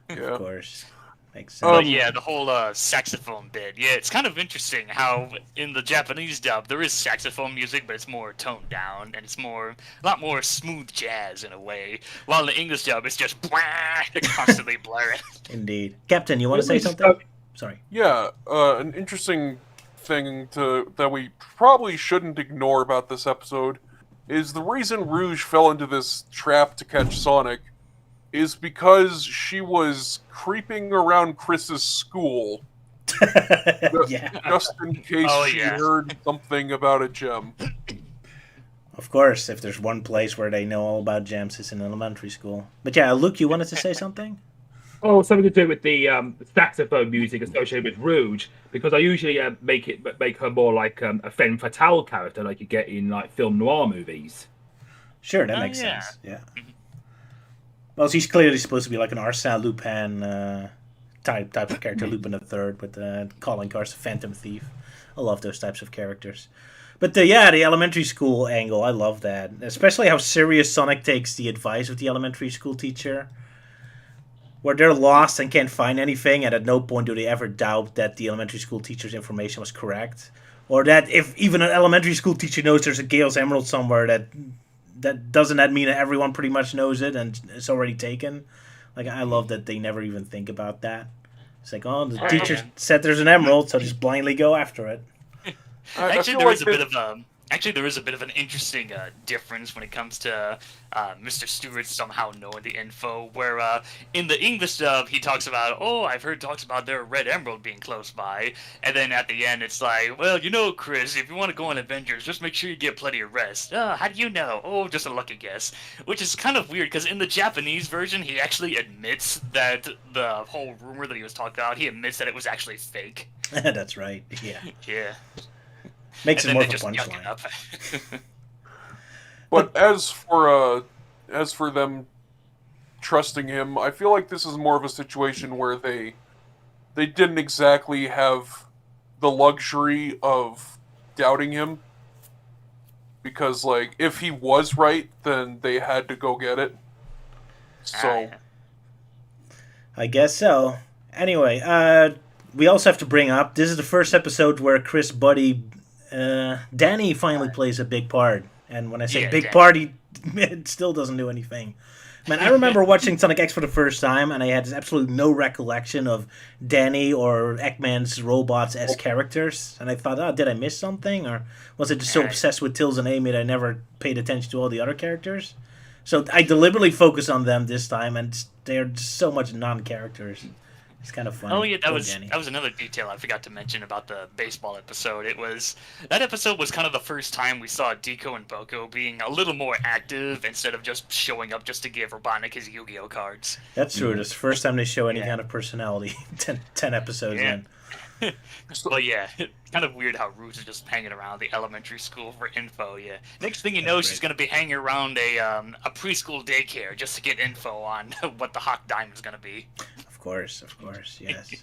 S3: Of course. Makes sense.
S2: But yeah, the whole saxophone bit. Yeah, it's kind of interesting how in the Japanese dub there is saxophone music, but it's more toned down and it's a lot more smooth jazz in a way. While in the English dub, it's just constantly blaring.
S3: Indeed, Captain, you want to say something? Sorry.
S5: Yeah, an interesting thing that we probably shouldn't ignore about this episode is the reason Rouge fell into this trap to catch Sonic is because she was creeping around Chris's school. Just in case she heard something about a gem.
S3: Of course, if there's one place where they know all about gems, it's in elementary school. But yeah, Luke, you wanted to say something?
S1: Oh, something to do with the saxophone music associated with Rouge, because I usually make her more like a femme fatale character, like you get in like film noir movies.
S3: Sure, that makes sense. Yeah. Well, she's clearly supposed to be like an Arsène Lupin type of character, Lupin the Third, with calling cards the Phantom Thief. I love those types of characters. But the elementary school angle, I love that. Especially how serious Sonic takes the advice of the elementary school teacher. Where they're lost and can't find anything, and at no point do they ever doubt that the elementary school teacher's information was correct. Or that if even an elementary school teacher knows there's a Gale's Emerald somewhere, that doesn't that mean that everyone pretty much knows it and it's already taken? Like, I love that they never even think about that. It's like, oh, the teacher said there's an emerald, so just blindly go after it.
S2: Actually, there is a bit of an interesting difference when it comes to Mr. Stewart somehow knowing the info. Where in the English dub, he talks about, I've heard talks about their red emerald being close by, and then at the end, it's like, well, Chris, if you want to go on adventures, just make sure you get plenty of rest. How do you know? Oh, just a lucky guess. Which is kind of weird because in the Japanese version, he actually admits that the whole rumor that he was talking about, he admits that it was actually fake.
S3: That's right. Yeah.
S2: Yeah.
S3: Makes it more of a punchline.
S5: But as for them trusting him, I feel like this is more of a situation where they didn't exactly have the luxury of doubting him. Because, like, if he was right, then they had to go get it. So...
S3: I guess so. Anyway, we also have to bring up, this is the first episode where Chris' buddy... Danny finally plays a big part, and when I say big part, it still doesn't do anything. Man, I remember watching Sonic X for the first time, and I had absolutely no recollection of Danny or Eggman's robots as characters, and I thought, did I miss something, or was I just so obsessed with Tails and Amy that I never paid attention to all the other characters? So I deliberately focused on them this time, and they're just so much non-characters. It's kind of funny.
S2: Oh yeah, that was another detail I forgot to mention about the baseball episode. That episode was kind of the first time we saw Deco and Boko being a little more active instead of just showing up just to give Robotnik his Yu-Gi-Oh cards.
S3: That's true. It's the first time they show any kind of personality. 10 episodes in.
S2: But yeah, kind of weird how Rouge is just hanging around the elementary school for info. Yeah, next thing you know, she's gonna be hanging around a preschool daycare just to get info on what the Hawk Diamond is gonna be.
S3: Of course, yes.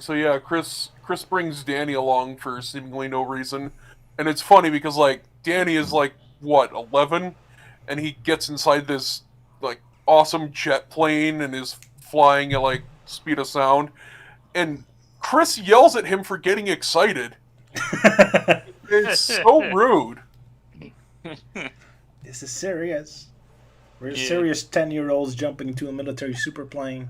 S5: So yeah, Chris brings Danny along for seemingly no reason, and it's funny because like Danny is like what 11, and he gets inside this like awesome jet plane and is flying at like speed of sound, and Chris yells at him for getting excited. It's so rude.
S3: This is serious. We're serious 10-year-olds jumping into a military superplane.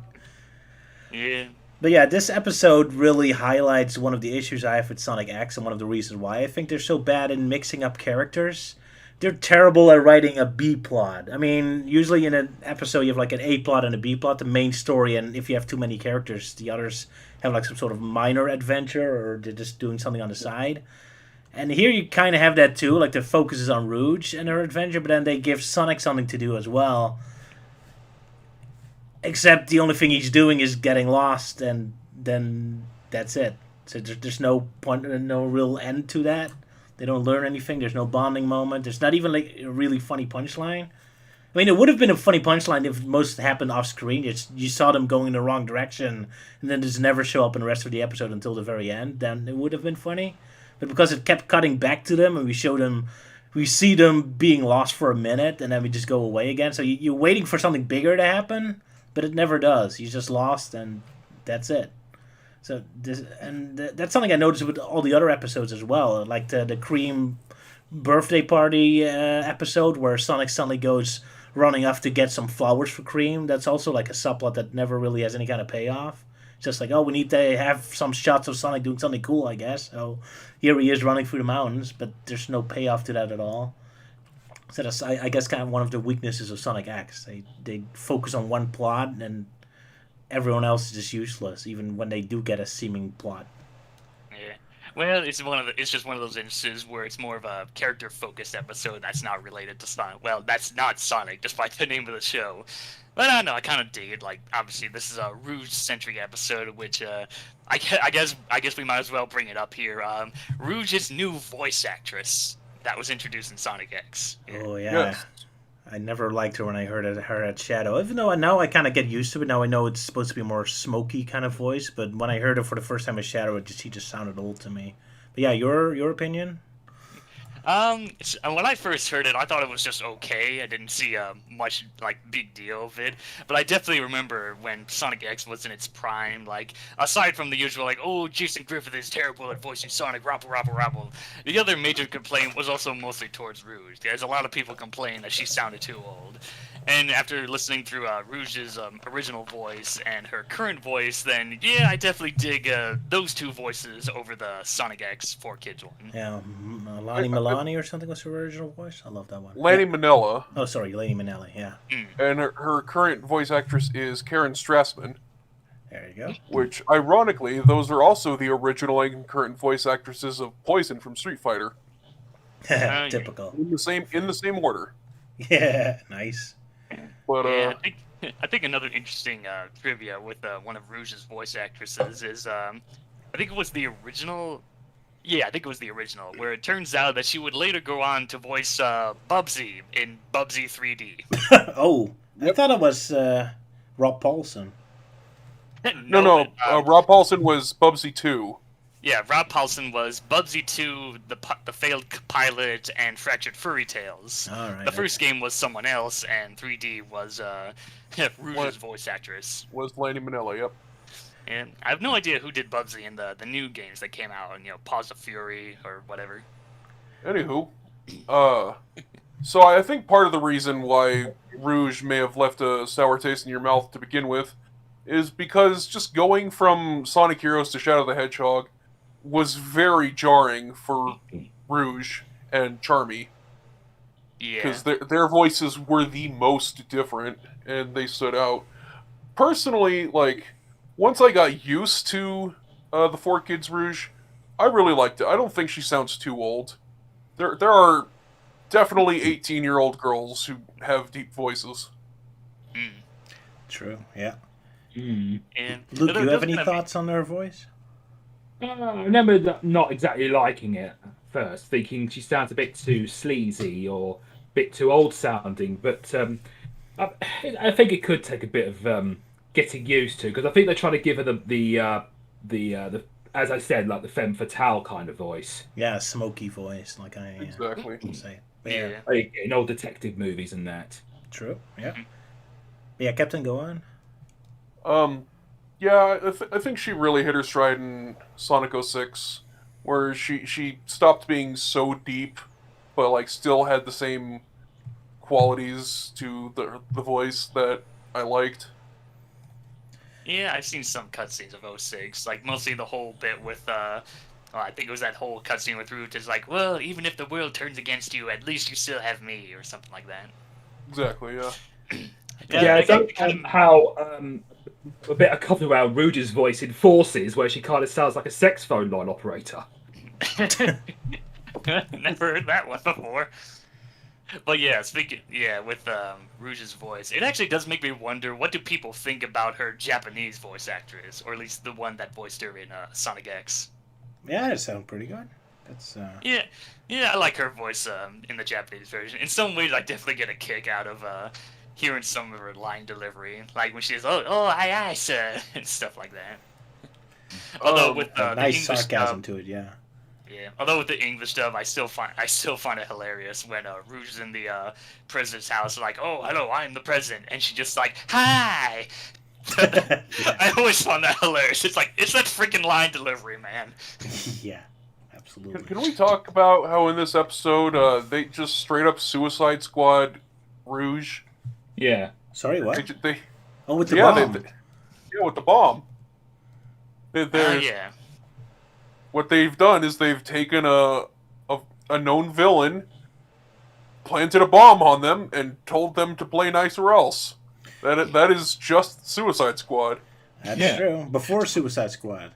S2: Yeah.
S3: But yeah, this episode really highlights one of the issues I have with Sonic X and one of the reasons why I think they're so bad in mixing up characters. They're terrible at writing a B plot. I mean, usually in an episode you have like an A plot and a B plot, the main story, and if you have too many characters, the others have like some sort of minor adventure or they're just doing something on the side. And here you kind of have that too, like the focus is on Rouge and her adventure, but then they give Sonic something to do as well. Except the only thing he's doing is getting lost, and then that's it. So there's no point, no real end to that. They don't learn anything. There's no bonding moment. There's not even like a really funny punchline. I mean, it would have been a funny punchline if most happened off screen. You saw them going in the wrong direction, and then just never show up in the rest of the episode until the very end. Then it would have been funny. But because it kept cutting back to them, and we see them being lost for a minute, and then we just go away again. So you're waiting for something bigger to happen, but it never does. He's just lost, and that's it. So that's something I noticed with all the other episodes as well, like the Cream birthday party episode where Sonic suddenly goes running off to get some flowers for Cream. That's also like a subplot that never really has any kind of payoff. It's just like, oh, we need to have some shots of Sonic doing something cool, I guess. So here he is running through the mountains, but there's no payoff to that at all. So that's, I guess, kind of one of the weaknesses of Sonic X. They focus on one plot, and everyone else is just useless, even when they do get a seeming plot.
S2: Yeah. Well, it's just one of those instances where it's more of a character-focused episode that's not related to Sonic. Well, that's not Sonic, despite the name of the show. But I don't know, I kind of dig it. Like, obviously, this is a Rouge-centric episode, which I guess we might as well bring it up here. Rouge's new voice actress that was introduced in Sonic X. Yeah.
S3: Oh yeah.
S5: Yes.
S3: I never liked her when I heard her at Shadow. Even though now I kind of get used to it. Now I know it's supposed to be a more smoky kind of voice, but when I heard her for the first time at Shadow, she just sounded old to me. But yeah, your opinion?
S2: When I first heard it, I thought it was just okay. I didn't see much like big deal of it, but I definitely remember when Sonic X was in its prime. Like, aside from the usual, like, oh, Jason Griffith is terrible at voicing Sonic, rabble. The other major complaint was also mostly towards Rouge. There's a lot of people complain that she sounded too old. And after listening through Rouge's original voice and her current voice, then yeah, I definitely dig those two voices over the Sonic X 4Kids one.
S3: Yeah, Lani Milani or something was her original voice. I love that one.
S5: Lanny Minella,
S3: Oh, sorry, Lani Minnelli. Yeah,
S5: and her current voice actress is Karen Strassman,
S3: there you go.
S5: which, ironically, those are also the original and current voice actresses of Poison from Street Fighter,
S3: Typical.
S5: in the same order.
S3: Yeah, nice.
S5: But
S2: Yeah, I think another interesting trivia with one of Rouge's voice actresses is I think it was the original. Yeah, I think it was the original, where it turns out that she would later go on to voice Bubsy in Bubsy 3D.
S3: Oh, I thought it was Rob Paulson.
S5: no, Rob Paulson was Bubsy 2.
S2: Yeah, Rob Paulson was Bubsy 2, the failed pilot, and Fractured Furry Tales.
S3: All right.
S2: The first game was someone else, and 3D was Rouge's voice actress.
S5: Was Lanny Minella, yep.
S2: And I have no idea who did Bubsy in the new games that came out, and Paws of Fury or whatever.
S5: Anywho, so I think part of the reason why Rouge may have left a sour taste in your mouth to begin with is because just going from Sonic Heroes to Shadow the Hedgehog was very jarring for Rouge and Charmy.
S2: Yeah.
S5: Because their voices were the most different, and they stood out. Personally, like, once I got used to the 4Kids Rouge, I really liked it. I don't think she sounds too old. There are definitely 18-year-old girls who have deep voices.
S3: True. Yeah.
S1: Mm.
S2: And
S3: Luke, do you have any thoughts on her voice?
S1: I remember not exactly liking it at first, thinking she sounds a bit too sleazy or a bit too old sounding, but I think it could take a bit of getting used to, because I think they're trying to give her the as I said, like the femme fatale kind of voice.
S3: Yeah, smoky voice, like I
S5: Exactly.
S3: say. But yeah,
S2: Yeah.
S1: Like in old detective movies and that.
S3: true. Yeah. Yeah, Captain, go on.
S5: Yeah, I think she really hit her stride in Sonic 06, where she stopped being so deep, but like still had the same qualities to the voice that I liked.
S2: Yeah, I've seen some cutscenes of 06, like mostly the whole bit with I think it was that whole cutscene with Root is like, well, even if the world turns against you, at least you still have me, or something like that.
S5: Exactly, yeah.
S1: Yeah,
S2: I
S1: it's like,
S2: think kind of-
S1: how a bit of copy around Rouge's voice in Forces, where she kind of sounds like a sex phone line operator.
S2: Never heard that one before. But yeah, with Rouge's voice, it actually does make me wonder, what do people think about her Japanese voice actress, or at least the one that voiced her in Sonic X?
S3: Yeah, that sounds pretty good. That's
S2: Yeah, I like her voice in the Japanese version. In some ways, I definitely get a kick out of hearing some of her line delivery, like when she says, "Oh, aye, sir," and stuff like that. Although with the
S3: nice
S2: English
S3: sarcasm
S2: dub,
S3: to it. Yeah.
S2: yeah. Although with the English dub, I still find it hilarious when Rouge is in the president's house, like, "Oh, hello, I'm the president," and she just like, "Hi." I always found that hilarious. It's that freaking line delivery, man.
S3: Yeah, absolutely.
S5: Can we talk about how in this episode they just straight up Suicide Squad Rouge?
S1: Yeah.
S3: Sorry, what?
S5: They
S3: Oh, with the
S5: yeah,
S3: bomb.
S5: yeah, with the bomb.
S2: Yeah.
S5: What they've done is they've taken a known villain, planted a bomb on them, and told them to play nice or else. That is just Suicide Squad.
S3: That's
S1: Yeah.
S3: true. Before Suicide Squad,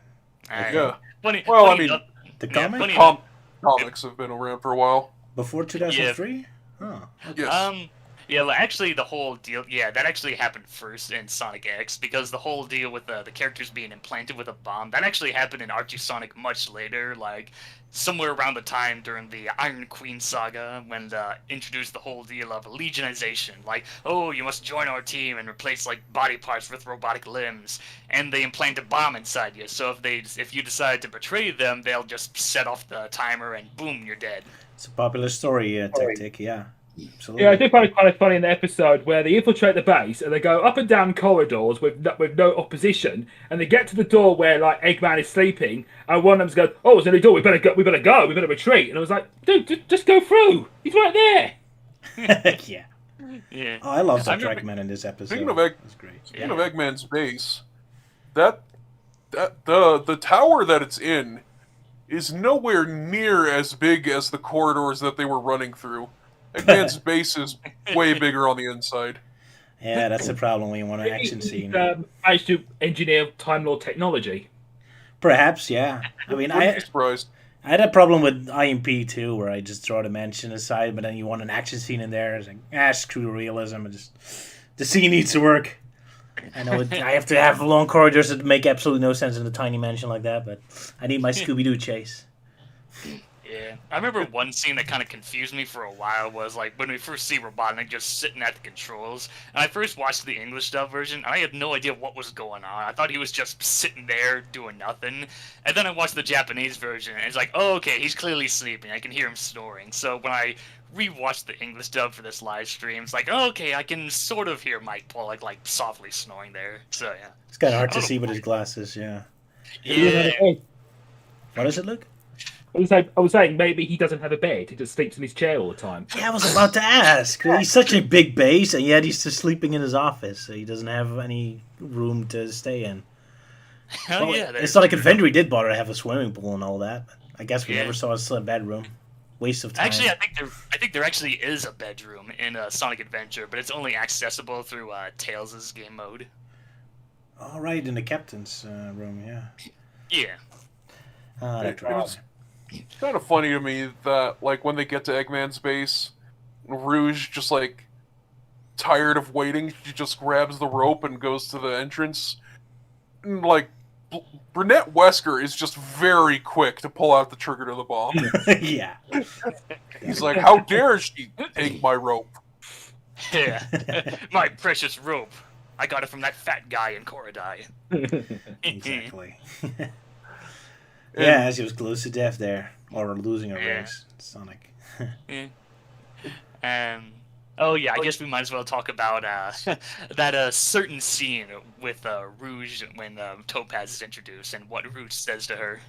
S5: Yeah.
S2: Funny,
S5: Well,
S2: funny
S5: I mean,
S2: enough-
S3: the
S2: yeah,
S3: comic
S2: funny enough-
S5: Comics have been around for a while.
S3: before 2003. Oh, okay.
S5: Yes.
S2: Yeah, well, actually, the whole deal, yeah, that actually happened first in Sonic X, because the whole deal with the characters being implanted with a bomb, that actually happened in Archie Sonic much later, like, somewhere around the time during the Iron Queen saga, when they introduced the whole deal of legionization, like, oh, you must join our team and replace, like, body parts with robotic limbs, and they implant a bomb inside you, so if you decide to betray them, they'll just set off the timer and boom, you're dead.
S3: It's a popular story tactic. Yeah, absolutely.
S1: Yeah, I do find it kind of funny in the episode where they infiltrate the base and they go up and down corridors with no opposition, and they get to the door where like Eggman is sleeping, and one of them goes, "Oh, it's in the door. We better go. We better retreat." And I was like, "Dude, just go through. He's right there."
S3: Yeah.
S2: Yeah.
S3: Oh, I love
S2: I
S3: Dr.
S2: remember-
S3: Eggman in this episode.
S5: Speaking of Egg-
S3: That's great.
S5: Speaking of Eggman's base, the tower that it's in is nowhere near as big as the corridors that they were running through. Eggman's base is way bigger on the inside.
S3: Yeah, that's the problem when you want an action scene.
S1: Managed to engineer Time Lord technology.
S3: Perhaps, yeah. I mean,
S5: Wouldn't
S3: I
S5: be surprised.
S3: had a problem with IMP too, where I just throw the mansion aside, but then you want an action scene in there. It's like, screw the realism. The scene needs to work. I know I have to have long corridors that make absolutely no sense in a tiny mansion like that, but I need my Scooby-Doo chase.
S2: Yeah, I remember one scene that kind of confused me for a while was like when we first see Robotnik just sitting at the controls. And I first watched the English dub version, and I had no idea what was going on. I thought he was just sitting there doing nothing. And then I watched the Japanese version, and it's like, oh, okay, he's clearly sleeping. I can hear him snoring. So when I rewatched the English dub for this live stream, it's like, oh, okay, I can sort of hear Mike Pollock like softly snoring there. So yeah.
S3: It's kind of hard to see with his glasses, yeah.
S2: Yeah.
S3: What is it, Luke?
S1: I was saying maybe he doesn't have a bed. He just sleeps in his chair all the time.
S3: Yeah, I was about to ask. He's such a big base, and yet he's just sleeping in his office, so he doesn't have any room to stay in.
S2: Hell
S3: Well,
S2: yeah.
S3: it's not like Inventory did bother to have a swimming pool and all that. But I guess we
S2: Yeah.
S3: never saw a bedroom. Waste of time.
S2: Actually, I think there actually is a bedroom in Sonic Adventure, but it's only accessible through Tails' game mode.
S3: All right, in the captain's room, yeah.
S2: Yeah.
S3: That's
S5: It
S3: right.
S5: was kind of funny to me that, like, when they get to Eggman's base, Rouge just, like, tired of waiting, she just grabs the rope and goes to the entrance. And, like, Burnett Wesker is just very quick to pull out the trigger to the bomb.
S3: Yeah.
S5: He's like, how dare she take my rope?
S2: Yeah. My precious rope. I got it from that fat guy in Korodai.
S3: Exactly. Yeah, as he was close to death there, or losing a
S2: Yeah.
S3: race, Sonic.
S2: Oh yeah, I guess we might as well talk about that certain scene with Rouge when Topaz is introduced and what Rouge says to her.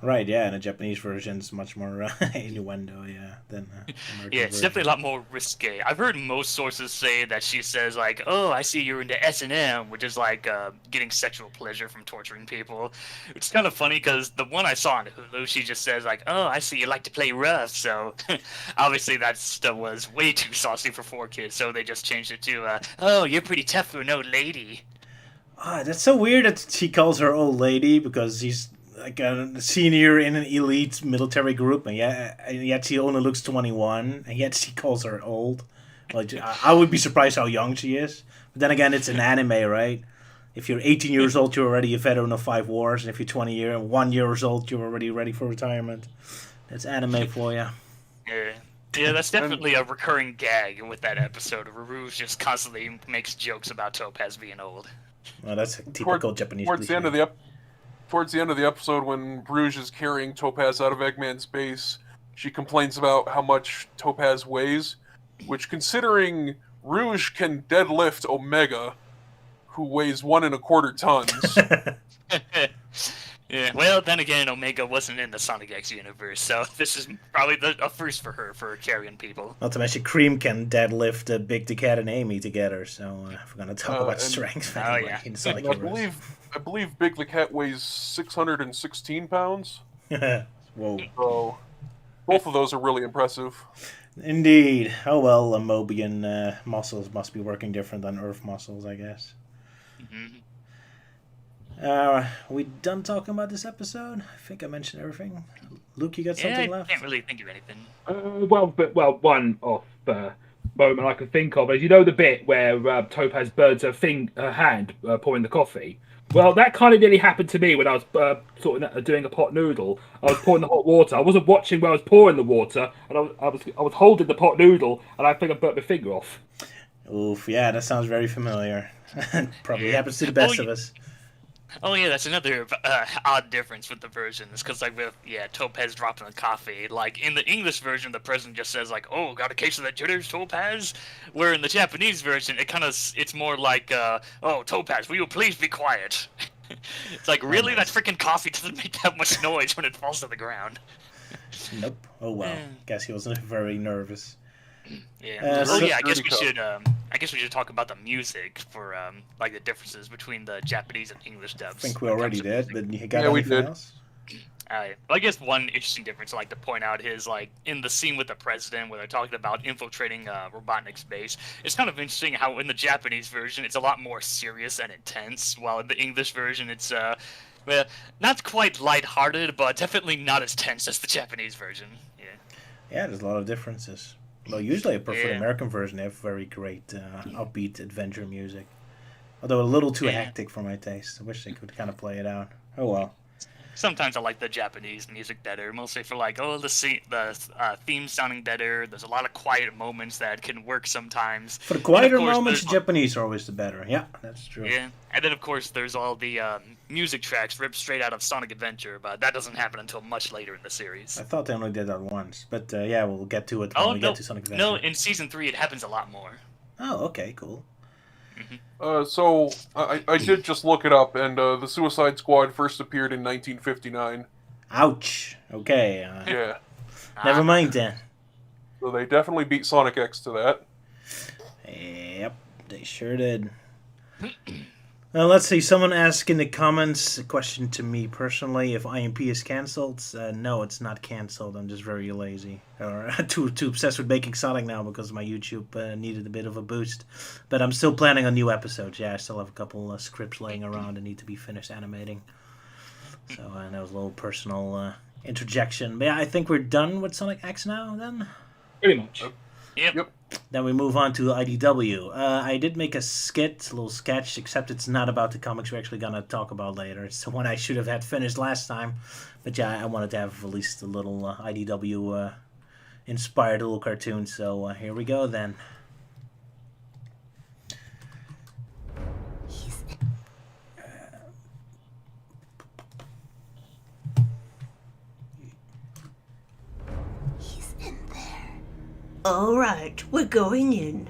S3: Right, yeah, and the Japanese version is much more innuendo, yeah, than American
S2: Yeah, it's
S3: version.
S2: definitely a lot more risque. I've heard most sources say that she says like, "Oh, I see you're into S&M," which is like getting sexual pleasure from torturing people. It's kind of funny because the one I saw on Hulu, she just says like, "Oh, I see you like to play rough." So obviously that stuff was way too saucy for 4 kids, so they just changed it to, "Oh, you're pretty tough for an old lady."
S3: Ah, that's so weird that she calls her old lady because she's like a senior in an elite military group, and yet she only looks 21, and yet she calls her old. Like, I would be surprised how young she is. But then again, it's an anime, right? If you're 18 years old, you're already a veteran of 5 wars, and if you're 1 years old, you're already ready for retirement. That's anime for you.
S2: Yeah, that's definitely a recurring gag with that episode. Rouge just constantly makes jokes about Topaz being old.
S3: Well, that's a typical Japanese
S5: Towards the end of the episode, when Rouge is carrying Topaz out of Eggman's base, she complains about how much Topaz weighs, which, considering Rouge can deadlift Omega, who weighs 1.25 tons.
S2: Yeah, well, then again, Omega wasn't in the Sonic X universe, so this is probably a first for her for carrying people.
S3: Not to mention, Cream can deadlift Big the Cat and Amy together. So if we're gonna talk about strength, anyway, in Sonic
S5: I
S3: Heroes.
S5: believe Big the Cat weighs 616 pounds.
S3: Whoa.
S5: So both of those are really impressive.
S3: Indeed. Oh well, Mobian muscles must be working different than Earth muscles, I guess.
S2: Mm-hmm.
S3: We done talking about this episode? I think I mentioned everything. Luke, you got
S2: Yeah,
S3: something
S2: I
S3: left?
S2: can't really think of anything.
S1: One off moment I can think of is, you know, the bit where Topaz burns her hand pouring the coffee. Well, that kind of nearly happened to me when I was sort of doing a pot noodle. I was pouring the hot water. I wasn't watching where I was pouring the water, and I was holding the pot noodle, and I think I burnt my finger off.
S3: Oof, yeah, that sounds very familiar. Probably happens to the best of us.
S2: Oh yeah, that's another odd difference with the versions, because like with Topaz dropping the coffee, like in the English version, the president just says like, "Oh, got a case of the jitters, Topaz," where in the Japanese version, it's more like, "Oh, Topaz, will you please be quiet?" It's like, really, that freaking coffee doesn't make that much noise when it falls to the ground.
S3: Nope. Oh well. Guess he wasn't very nervous.
S2: Yeah.
S3: So-
S2: I guess we should. I guess we should talk about the music for like the differences between the Japanese and English dubs.
S3: I think we
S2: when it
S3: already
S2: comes to
S3: did,
S2: music.
S3: but you got
S5: Yeah, we
S3: anything
S5: did.
S3: else?
S2: Well, I guess one interesting difference I like to point out is like in the scene with the president where they're talking about infiltrating Robotnik's base. It's kind of interesting how in the Japanese version it's a lot more serious and intense, while in the English version it's well, not quite lighthearted, but definitely not as tense as the Japanese version. Yeah.
S3: Yeah, there's a lot of differences. Well, usually I prefer the
S2: Yeah.
S3: American version. They have very great upbeat adventure music. Although a little too
S2: Yeah.
S3: hectic for my taste. I wish they could kind of play it out. Oh well.
S2: Sometimes I like the Japanese music better, mostly for like, the theme sounding better. There's a lot of quiet moments that can work sometimes.
S3: For the
S2: And, of
S3: quieter
S2: course,
S3: moments,
S2: there's-
S3: Japanese are always the better. Yeah, that's true.
S2: Yeah, and then of course there's all the music tracks ripped straight out of Sonic Adventure, but that doesn't happen until much later in the series.
S3: I thought they only did that once. But yeah, we'll get to it when
S2: Oh
S3: we
S2: no,
S3: get to Sonic Adventure.
S2: no! In season 3, it happens a lot more.
S3: Oh, okay, cool.
S5: So I did just look it up, and the Suicide Squad first appeared in 1959.
S3: Ouch. Okay.
S5: Yeah,
S3: Never mind then.
S5: so they definitely beat Sonic X to that.
S3: Yep, they sure did. Well, let's see. Someone asked in the comments a question to me personally if IMP is cancelled. No, it's not cancelled. I'm just very lazy. Or too obsessed with making Sonic now because my YouTube needed a bit of a boost. But I'm still planning on new episodes. Yeah, I still have a couple scripts laying around that need to be finished animating. So that was a little personal interjection. But yeah, I think we're done with Sonic X now then.
S1: Pretty much.
S2: Yep.
S3: Then we move on to IDW. I did make a little sketch, except it's not about the comics we're actually going to talk about later. It's the one I should have had finished last time. But yeah, I wanted to have at least a little IDW inspired little cartoon. So here we go then.
S8: All right, we're going in.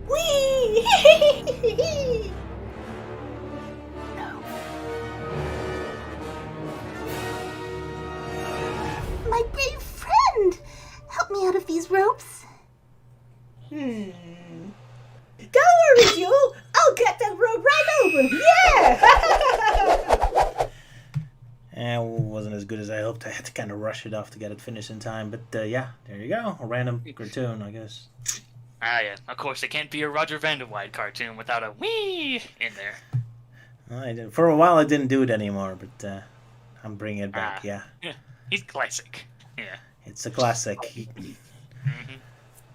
S8: Whee! No.
S9: My brave friend! Help me out of these ropes.
S8: Don't worry, Jewel. I'll get that rope right open. Yeah!
S3: It wasn't as good as I hoped. I had to kind of rush it off to get it finished in time. But yeah, there you go. A random cartoon, I guess.
S2: Ah, yeah. Of course, it can't be a Roger Vanderwide cartoon without a wee in there.
S3: Well, for a while, I didn't do it anymore, but I'm bringing it back. Yeah,
S2: He's classic. Yeah.
S3: it's a classic.
S2: Mm-hmm.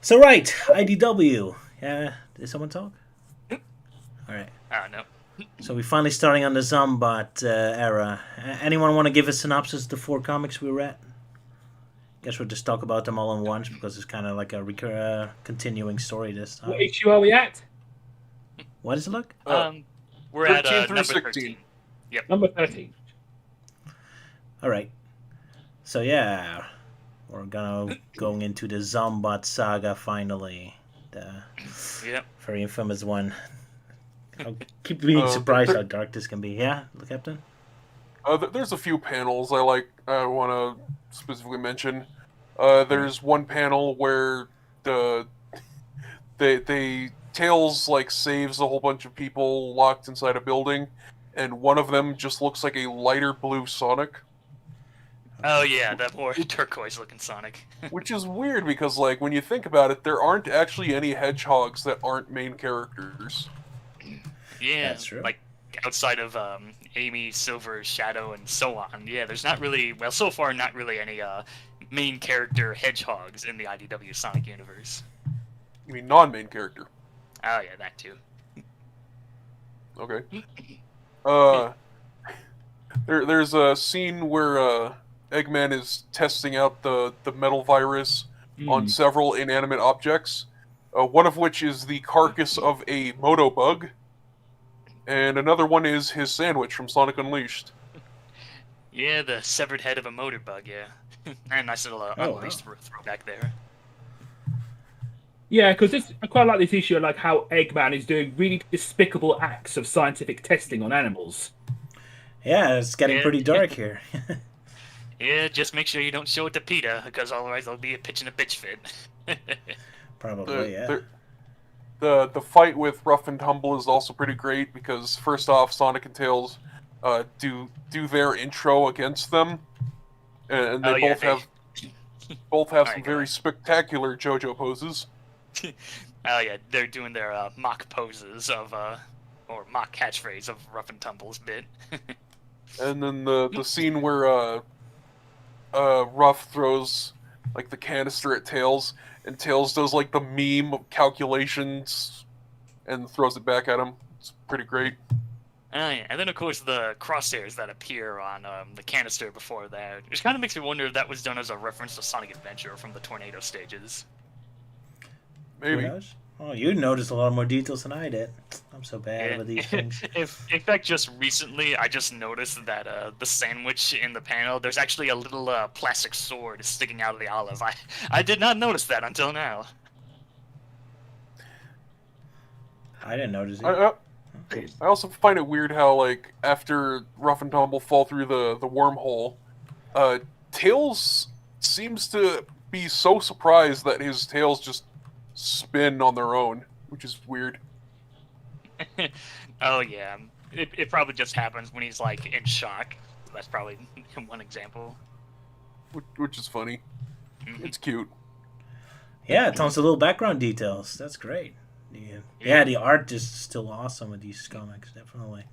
S3: So right, IDW. Yeah, did someone talk? All right.
S2: Oh no.
S3: So we're finally starting on the Zombot era. Anyone want to give a synopsis of the 4 comics we read? Guess we'll just talk about them all at once because it's kind of like a continuing story this time.
S1: What issue are we at?
S3: What does it look?
S2: We're at
S5: 13 through
S2: number
S5: 16.
S2: 13. Yep.
S1: Number 13.
S3: All right. So yeah, we're going into the Zombot saga finally. The
S2: Yep.
S3: very infamous one. I keep being surprised how dark this can be. Yeah, Captain?
S5: There's a few panels I want to specifically mention. There's one panel where Tails saves a whole bunch of people locked inside a building, and one of them just looks like a lighter blue Sonic.
S2: Oh yeah, that more turquoise-looking Sonic.
S5: Which is weird because, when you think about it, there aren't actually any hedgehogs that aren't main characters.
S2: Yeah,
S3: That's true.
S2: like outside of Amy, Silver, Shadow, and so on. Yeah, there's not really, well, so far, not really any main character hedgehogs in the IDW Sonic universe.
S5: You mean non-main character?
S2: Oh yeah, that too.
S5: Okay. There's a scene where Eggman is testing out the metal virus on several inanimate objects, one of which is the carcass of a Motobug, and another one is his sandwich from Sonic Unleashed.
S2: Yeah, the severed head of a motorbug, yeah. And nice little Unleashed throwback there.
S1: Yeah, because I quite like this issue, like how Eggman is doing really despicable acts of scientific testing on animals.
S3: Yeah, it's getting pretty dark here.
S2: Yeah, just make sure you don't show it to PETA, because otherwise there'll be a pitch and a bitch fit.
S3: Probably, yeah.
S5: The fight with Rough and Tumble is also pretty great because first off, Sonic and Tails do their intro against them, and they both have some very spectacular JoJo poses.
S2: Oh yeah, they're doing their mock poses of or mock catchphrase of Rough and Tumble's bit.
S5: And then the scene where Ruff throws the canister at Tails, and Tails does the meme calculations and throws it back at him. It's pretty great.
S2: Yeah. And then of course the crosshairs that appear on the canister before that, which kind of makes me wonder if that was done as a reference to Sonic Adventure from the Tornado stages.
S5: Maybe.
S3: Who knows? Oh, you noticed a lot more details than I did. I'm so bad with these things.
S2: In fact, just recently, I just noticed that the sandwich in the panel, there's actually a little plastic sword sticking out of the olive. I did not notice that until now.
S3: I didn't notice it.
S5: I also find it weird how, after Rough and Tumble fall through the wormhole, Tails seems to be so surprised that his tails just spin on their own, which is weird.
S2: Oh yeah, it probably just happens when he's in shock. That's probably one example.
S5: Which is funny.
S2: Mm-hmm.
S5: It's cute.
S3: Yeah, tons of little background details. That's great. Yeah, the art is still awesome with these comics, definitely.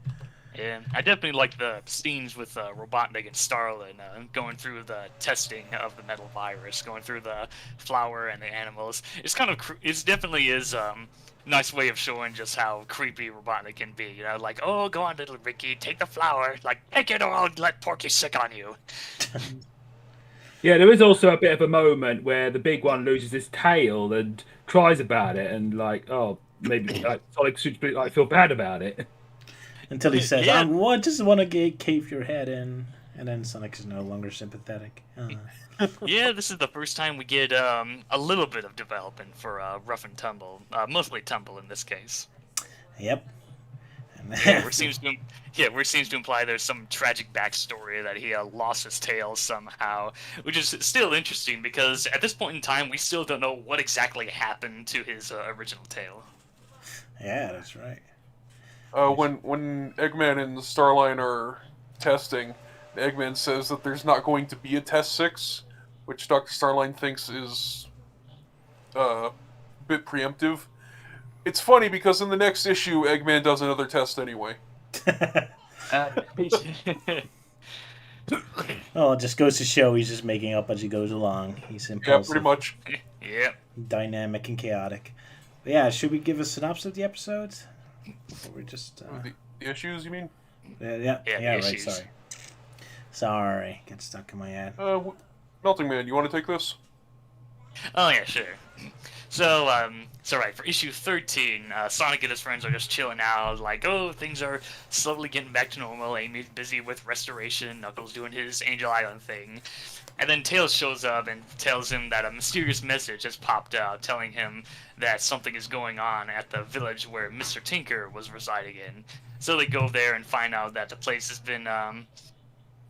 S2: Yeah, I definitely like the scenes with Robotnik and Starlin going through the testing of the metal virus, going through the flower and the animals. It's kind of, it definitely is nice way of showing just how creepy Robotnik can be. You know, oh, go on, little Ricky, take the flower. Take it or I'll let Porky sick on you.
S1: Yeah, there is also a bit of a moment where the big one loses his tail and cries about it, and maybe Sonic should feel bad about it.
S3: Until he says,
S2: Yeah.
S3: I just want to cave your head in. And then Sonic is no longer sympathetic.
S2: Yeah, this is the first time we get a little bit of development for Rough and Tumble, mostly Tumble in this case.
S3: Yep.
S2: Yeah, where it seems to imply there's some tragic backstory that he lost his tail somehow, which is still interesting because at this point in time we still don't know what exactly happened to his original tail.
S3: Yeah, that's right.
S5: When Eggman and Starline are testing, Eggman says that there's not going to be a Test 6, which Dr. Starline thinks is a bit preemptive. It's funny because in the next issue, Eggman does another test anyway.
S3: Oh, it just goes to show he's just making up as he goes along. He's impulsive.
S5: Yeah, pretty much.
S2: Yeah.
S3: Dynamic and chaotic. But yeah, should we give a synopsis of the episodes? Or we just...
S5: The issues, you mean?
S3: Yeah, right,
S2: issues.
S3: Sorry, get stuck in my head.
S5: Melting Man, you want to take this?
S2: Oh yeah, sure. So right, for issue 13, Sonic and his friends are just chilling out, like, oh, things are slowly getting back to normal. Amy's busy with restoration, Knuckles doing his Angel Island thing. And then Tails shows up and tells him that a mysterious message has popped out, telling him that something is going on at the village where Mr. Tinker was residing in. So they go there and find out that the place has been,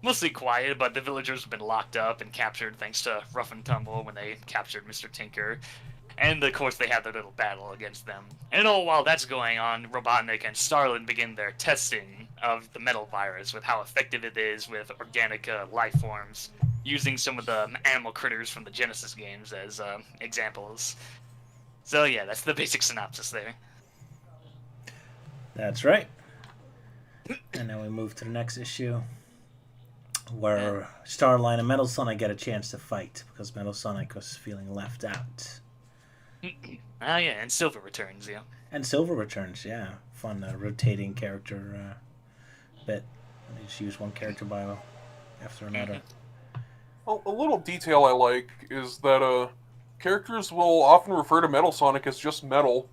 S2: mostly quiet, but the villagers have been locked up and captured thanks to Rough and Tumble when they captured Mr. Tinker. And, of course, they have their little battle against them. And all while that's going on, Robotnik and Starlin begin their testing of the metal virus with how effective it is with organic life forms, using some of the animal critters from the Genesis games as examples. So, yeah, that's the basic synopsis there.
S3: That's right. And then we move to the next issue, where Starline and Metal Sonic get a chance to fight, because Metal Sonic was feeling left out.
S2: Oh yeah, and Silver returns, yeah.
S3: And Silver returns, yeah. Fun rotating character bit. They just use one character bio after another.
S5: Well, a little detail I like is that characters will often refer to Metal Sonic as just Metal,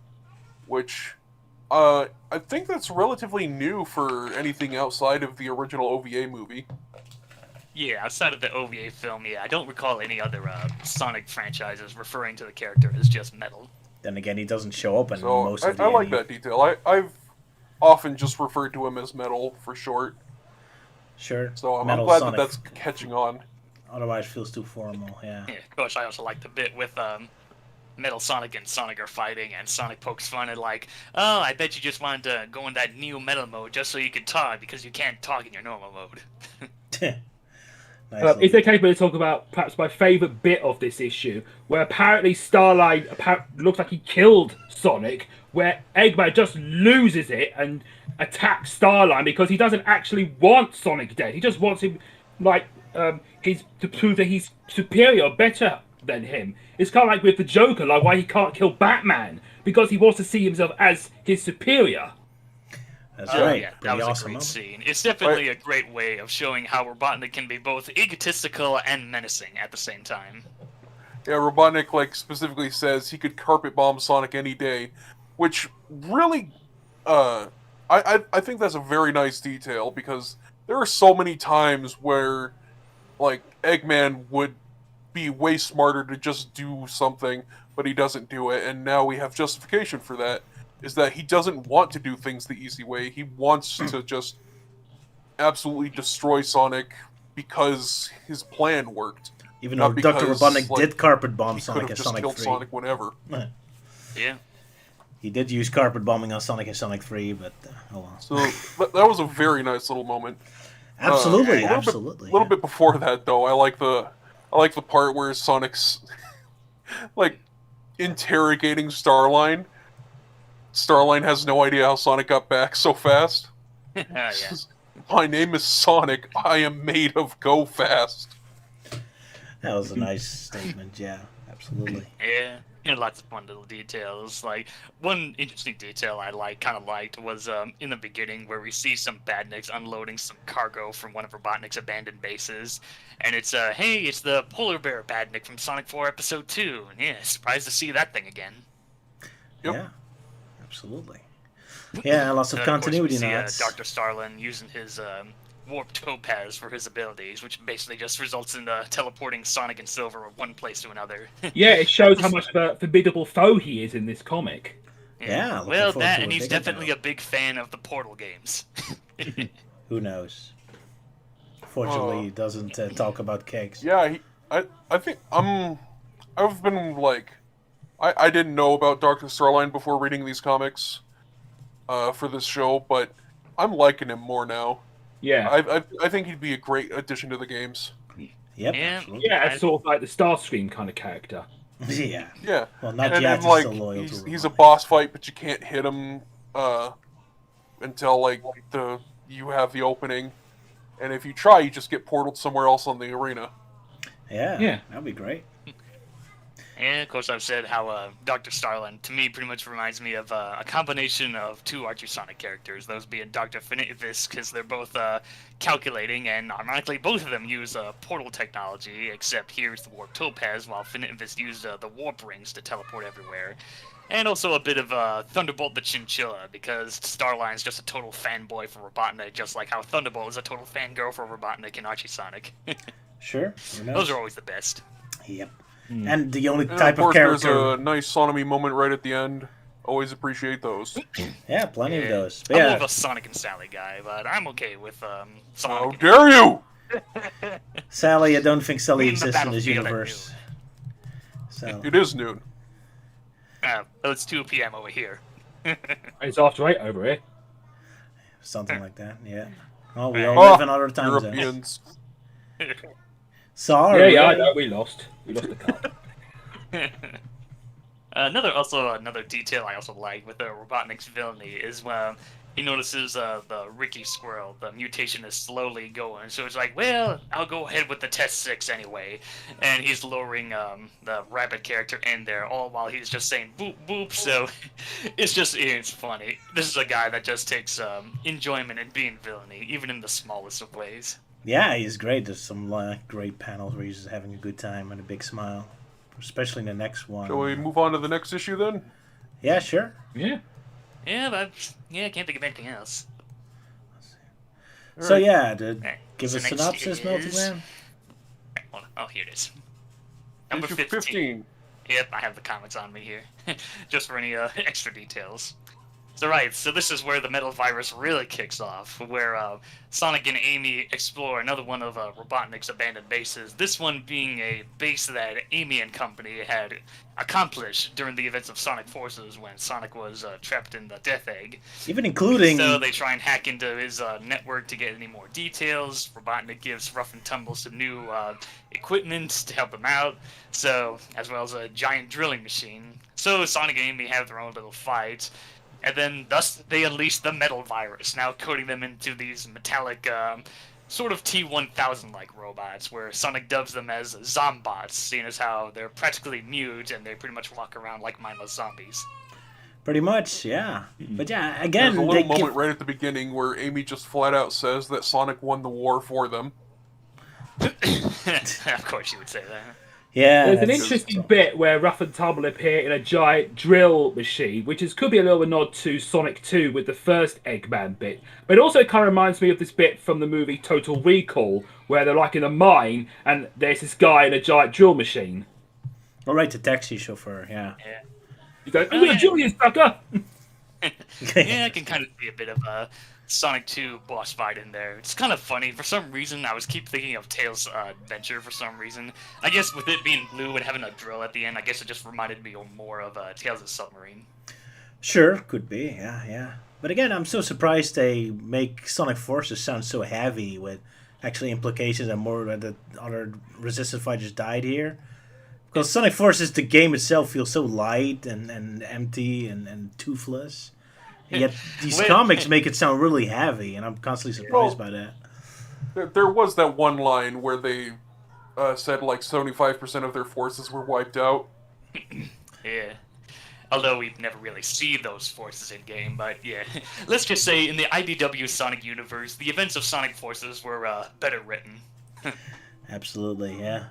S5: which I think that's relatively new for anything outside of the original OVA movie.
S2: Yeah, outside of the OVA film, yeah, I don't recall any other Sonic franchises referring to the character as just Metal.
S3: Then again, he doesn't show up in
S5: So
S3: most of the
S5: I like that detail. I've often just referred to him as Metal for short.
S3: Sure.
S5: So I'm
S3: Metal
S5: glad
S3: Sonic.
S5: that that's catching on.
S3: Otherwise, it feels too formal, yeah.
S2: Yeah, of course, I also like the bit with Metal Sonic and Sonic are fighting, and Sonic pokes fun at like, oh, I bet you just wanted to go in that new Metal mode just so you could talk, because you can't talk in your normal mode.
S3: Nice
S1: Is it capable to talk about perhaps my favourite bit of this issue, where apparently Starlight looks like he killed Sonic, where Eggman just loses it and attacks Starline because he doesn't actually want Sonic dead. He just wants him, like, to prove that he's superior, better than him. It's kind of like with the Joker, like why he can't kill Batman, because he wants to see himself as his superior.
S3: That's right.
S2: Yeah, that
S3: Pretty
S2: was
S3: awesome
S2: a great
S3: moment.
S2: scene. It's definitely a great way of showing how Robotnik can be both egotistical and menacing at the same time.
S5: Yeah, Robotnik specifically says he could carpet bomb Sonic any day, which really, I think that's a very nice detail, because there are so many times where, Eggman would be way smarter to just do something, but he doesn't do it, and now we have justification for that. Is that he doesn't want to do things the easy way. He wants to just absolutely destroy Sonic because his plan worked.
S3: Even though
S5: Not
S3: Dr.
S5: because,
S3: Robotnik did carpet bomb
S5: He could
S3: Sonic
S5: have
S3: and
S5: just
S3: Sonic
S5: killed
S3: 3.
S5: Sonic whenever.
S2: Yeah.
S3: He did use carpet bombing on Sonic and Sonic 3, but oh well.
S5: So that was a very nice little moment.
S3: Absolutely,
S5: A little bit before that, though, I like the part where Sonic's interrogating Starline. Starline has no idea how Sonic got back so fast.
S2: Yeah.
S5: My name is Sonic. I am made of go fast.
S3: That was a nice statement, yeah, absolutely.
S2: Yeah. And lots of fun little details. Like, one interesting detail I kind of liked was in the beginning where we see some badniks unloading some cargo from one of Robotnik's abandoned bases. And it's, hey, it's the polar bear badnik from Sonic 4 Episode 2. And yeah, surprised to see that thing again.
S5: Yep.
S3: Yeah, absolutely. Yeah, lots of
S2: And
S3: continuity
S2: of course, we
S3: now.
S2: see Dr. Starlin using his Warp Topaz for his abilities, which basically just results in teleporting Sonic and Silver from one place to another.
S1: Yeah, it shows how much of a formidable foe he is in this comic.
S3: Yeah, looking
S2: well,
S3: forward
S2: that
S3: to
S2: and
S3: a
S2: he's
S3: bigger
S2: definitely
S3: battle.
S2: a big fan of the Portal games.
S3: Who knows? Fortunately, he doesn't talk about cakes.
S5: Yeah, I think I've been like, I didn't know about Dr. Starline before reading these comics, for this show, but I'm liking him more now.
S1: Yeah.
S5: I think he'd be a great addition to the games.
S3: Yep,
S2: Yeah.
S3: absolutely.
S1: Yeah, it's sort of like the Starscream kind of character.
S3: Yeah.
S5: Yeah.
S3: Well, not
S5: and
S3: yet.
S5: then, like,
S3: He's still loyal
S5: he's
S3: to
S5: a boss fight, but you can't hit him until like you have the opening, and if you try, you just get portaled somewhere else on the arena.
S3: Yeah, that'd be great.
S2: And of course, I've said how Dr. Starland, to me, pretty much reminds me of a combination of two Archie Sonic characters. Those being Dr. Finivis, because they're both calculating, and ironically, both of them use portal technology, except here's the Warp Topaz, while Finivis used the Warp Rings to teleport everywhere. And also a bit of Thunderbolt the Chinchilla, because Starline's just a total fanboy for Robotnik, just like how Thunderbolt is a total fangirl for Robotnik and Archie Sonic.
S3: Sure.
S2: Those are always the best.
S3: Yep. And the only
S5: And
S3: type
S5: of course,
S3: character.
S5: there's a nice sonomy moment right at the end. Always appreciate those.
S3: Yeah, plenty of those. But
S2: I'm
S3: yeah,
S2: more of a Sonic and Sally guy, but I'm okay with
S5: How
S2: Sonic.
S5: dare you!
S3: Sally, I don't think Sally
S2: Mean the
S3: exists in this
S2: battlefield at
S3: universe. So
S5: It is noon.
S2: Well, it's 2 p.m. over here.
S1: It's after 8 over here.
S3: something like that. Yeah. Oh, we
S2: Oh,
S3: all live in other time zones.
S5: Europeans.
S3: Sorry.
S1: Yeah, I know. We lost. We lost the cup.
S2: Another detail I also like with Robotnik's villainy is when he notices the Ricky Squirrel, the mutation is slowly going. So it's like, well, I'll go ahead with the test 6 anyway. And he's lowering the rabbit character in there, all while he's just saying boop boop. So it's funny. This is a guy that just takes enjoyment in being villainy, even in the smallest of ways.
S3: Yeah, he's great. There's some great panels where he's just having a good time and a big smile. Especially in the next one.
S5: Shall we move on to the next issue then?
S3: Yeah, sure.
S1: Yeah.
S2: Yeah, but I can't think of anything else.
S3: So yeah,
S2: Alright,
S3: give
S2: so
S3: a
S2: next
S3: synopsis,
S2: is-
S3: Multigram.
S2: Oh, here it is. Number
S5: Issue
S2: 15. Yep, I have the comics on me here, just for any extra details. So this is where the metal virus really kicks off, where Sonic and Amy explore another one of Robotnik's abandoned bases, this one being a base that Amy and company had accomplished during the events of Sonic Forces when Sonic was trapped in the Death Egg.
S3: Even including.
S2: So they try and hack into his network to get any more details. Robotnik gives Rough and Tumble some new equipment to help him out, so as well as a giant drilling machine. So Sonic and Amy have their own little fight. And then, thus, they unleash the metal virus, now coating them into these metallic, sort of T-1000-like robots, where Sonic dubs them as Zombots, seeing as how they're practically mute and they pretty much walk around like mindless zombies.
S3: Pretty much, yeah. But yeah, again,
S5: There's a
S3: they
S5: little moment
S3: give...
S5: right at the beginning where Amy just flat out says that Sonic won the war for them.
S2: Of course you would say that.
S3: Yeah.
S1: There's an
S3: that's-
S1: interesting bit where Rough and Tumble appear in a giant drill machine, which could be a little nod to Sonic 2 with the first Eggman bit. But it also kind of reminds me of this bit from the movie Total Recall, where they're like in a mine and there's this guy in a giant drill machine.
S3: All right, the taxi chauffeur, yeah.
S1: He goes, "I'm gonna drill you, sucker!"
S2: Yeah, I can kind of see a bit of a Sonic 2 boss fight in there. It's kind of funny. For some reason, I was keep thinking of Tails' adventure for some reason. I guess with it being blue and having a drill at the end, I guess it just reminded me more of Tails' submarine.
S3: Sure, could be, yeah. But again, I'm so surprised they make Sonic Forces sound so heavy with actually implications and more that other Resistance fighters died here. Because Sonic Forces, the game itself, feels so light and empty and toothless. Yet these
S2: Wait.
S3: comics make it sound really heavy, and I'm constantly surprised by that.
S5: There was that one line where they said like 75% of their forces were wiped out.
S2: Yeah. Although we never really see those forces in game, but yeah. Let's just say in the IDW Sonic universe, the events of Sonic Forces were better written.
S3: Absolutely, yeah.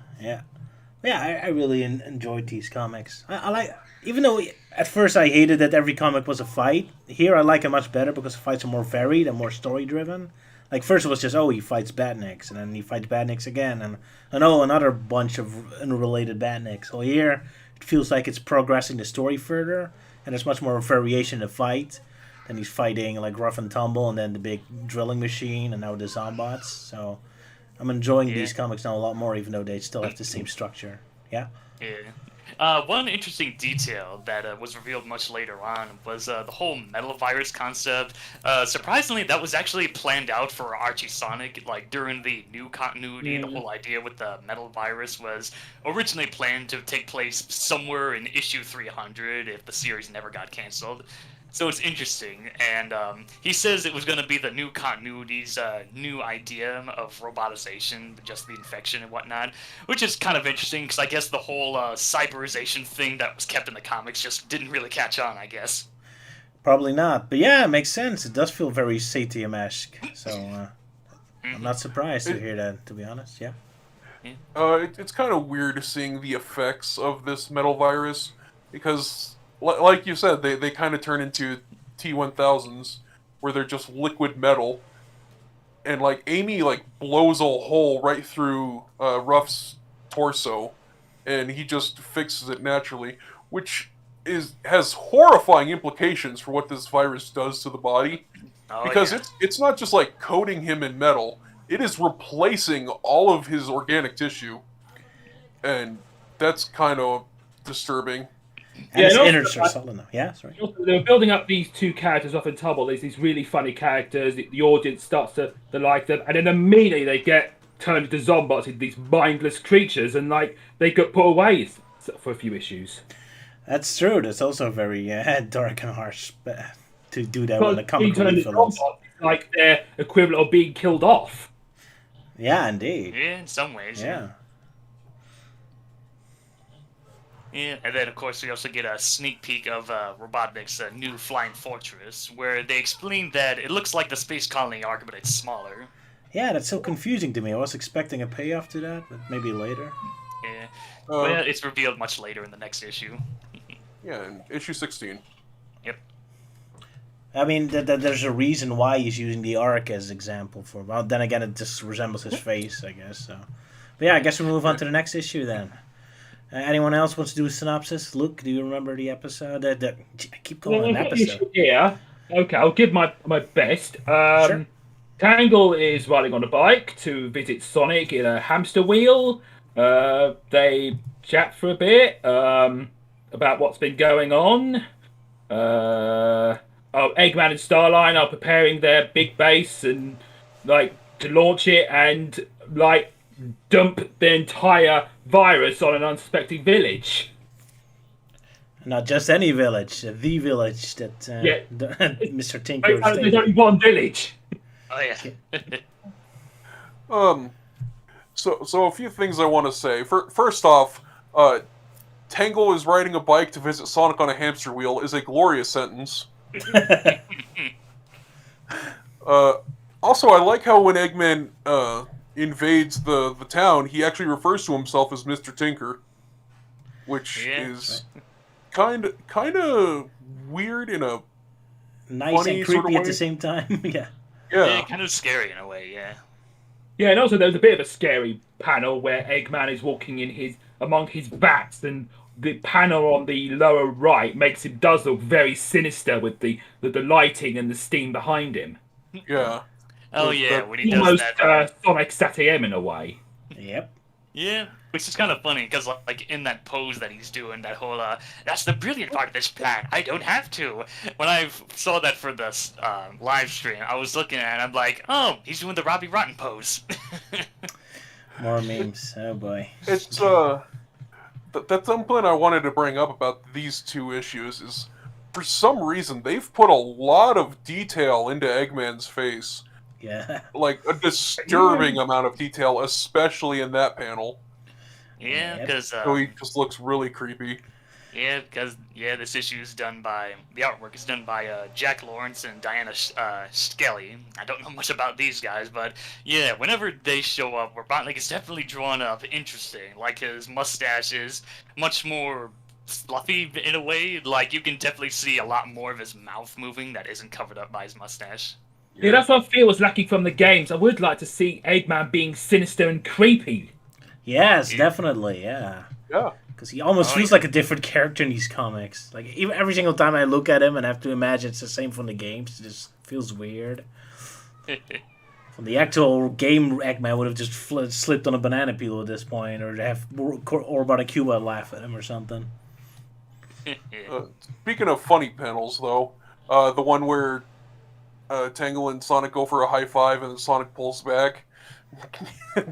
S3: Yeah, I really enjoyed these comics. I like, even though at first I hated that every comic was a fight, here I like it much better because the fights are more varied and more story driven. Like first it was just he fights Batniks, and then he fights Batniks again, and another bunch of unrelated Batniks. So here it feels like it's progressing the story further, and there's much more variation in the fight. Then he's fighting like rough and tumble, and then the big drilling machine, and now the Zombots. So I'm enjoying these comics now a lot more, even though they still have the same structure. Yeah.
S2: Yeah. One interesting detail that was revealed much later on was the whole metal virus concept. Surprisingly, that was actually planned out for Archie Sonic, like during the new continuity. The whole idea with the metal virus was originally planned to take place somewhere in issue 300 if the series never got canceled. So it's interesting, and he says it was going to be the new continuity's new idea of robotization, just the infection and whatnot, which is kind of interesting, because I guess the whole cyberization thing that was kept in the comics just didn't really catch on, I guess.
S3: Probably not, but yeah, it makes sense. It does feel very Satium-esque, so I'm not surprised to hear that, to be honest, yeah.
S5: It's kind of weird seeing the effects of this metal virus, because like you said, they kind of turn into T-1000s, where they're just liquid metal. And, like, Amy, like, blows a hole right through Ruff's torso, and he just fixes it naturally, which has horrifying implications for what this virus does to the body. Because it's not just, like, coating him in metal, it is replacing all of his organic tissue. And that's kind of disturbing.
S3: And his innards are solid now. Yeah, sorry.
S1: They're building up these two characters off in Tumble. There's these really funny characters. The audience starts to like them, and then immediately they get turned into zombots, into these mindless creatures, and like they get put away for a few issues.
S3: That's true. That's also very dark and harsh to do that with a comic relief villains.
S1: Like their equivalent of being killed off.
S3: Yeah, indeed.
S2: Yeah, in some ways.
S3: Yeah.
S2: Yeah, and then of course we also get a sneak peek of Robotnik's new flying fortress, where they explain that it looks like the space colony arc, but it's smaller.
S3: Yeah, that's so confusing to me. I was expecting a payoff to that, but maybe later.
S2: Yeah, well, it's revealed much later in the next issue.
S5: Yeah, in issue 16.
S2: Yep.
S3: I mean, there's a reason why he's using the arc as example for. Well, then again, it just resembles his face, I guess. So, but yeah, I guess we'll move on to the next issue then. Anyone else wants to do a synopsis? Luke, do you remember the episode? I keep calling it an episode.
S1: Yeah. Okay, I'll give my best.
S3: Sure.
S1: Tangle is riding on a bike to visit Sonic in a hamster wheel. They chat for a bit about what's been going on. Eggman and Starline are preparing their big base and like to launch it and like dump the entire virus on an unsuspecting village.
S3: Not just any village, the village that Mr. Tinker.
S1: There's only one village.
S2: Oh yeah.
S5: So a few things I want to say. First off, Tangle is riding a bike to visit Sonic on a hamster wheel is a glorious sentence. Also, I like how when Eggman invades the town, he actually refers to himself as Mr. Tinker, which is kind of weird in a
S3: nice
S5: funny
S3: and creepy
S5: sort of
S3: at the same time.
S2: Yeah, kind of scary in a way. Yeah.
S1: Yeah, and also there's a bit of a scary panel where Eggman is walking in among his bats, and the panel on the lower right does look very sinister with the lighting and the steam behind him.
S5: Yeah.
S2: Oh yeah, when he does
S1: almost
S2: that.
S1: Sonic Sat-AM in a way.
S3: Yep.
S2: Yeah, which is kind of funny because like in that pose that he's doing, that whole that's the brilliant part of this plan. I don't have to. When I saw that for the live stream, I was looking at it and I'm like, oh, he's doing the Robbie Rotten pose.
S3: More memes. Oh boy.
S5: It's that's something I wanted to bring up about these two issues is for some reason they've put a lot of detail into Eggman's face.
S3: Yeah.
S5: Like a disturbing amount of detail, especially in that panel.
S2: Yeah, because
S5: so he just looks really creepy.
S2: Yeah, because this issue is done by the artwork is done by Jack Lawrence and Diana Skelly. I don't know much about these guys, but yeah, whenever they show up, Robotnik is definitely drawn up interesting. Like his mustache is much more fluffy in a way. Like you can definitely see a lot more of his mouth moving that isn't covered up by his mustache.
S1: Yeah, that's what I feel was lacking from the games. I would like to see Eggman being sinister and creepy.
S3: Yes, definitely, yeah.
S5: Yeah.
S3: Because he almost feels like a different character in these comics. Like, even every single time I look at him and have to imagine it's the same from the games, it just feels weird. From the actual game, Eggman would have just slipped on a banana peel at this point, or have Robotnik Cuba laugh at him or something.
S5: Speaking of funny panels, though, the one where Tangle and Sonic go for a high five and Sonic pulls back.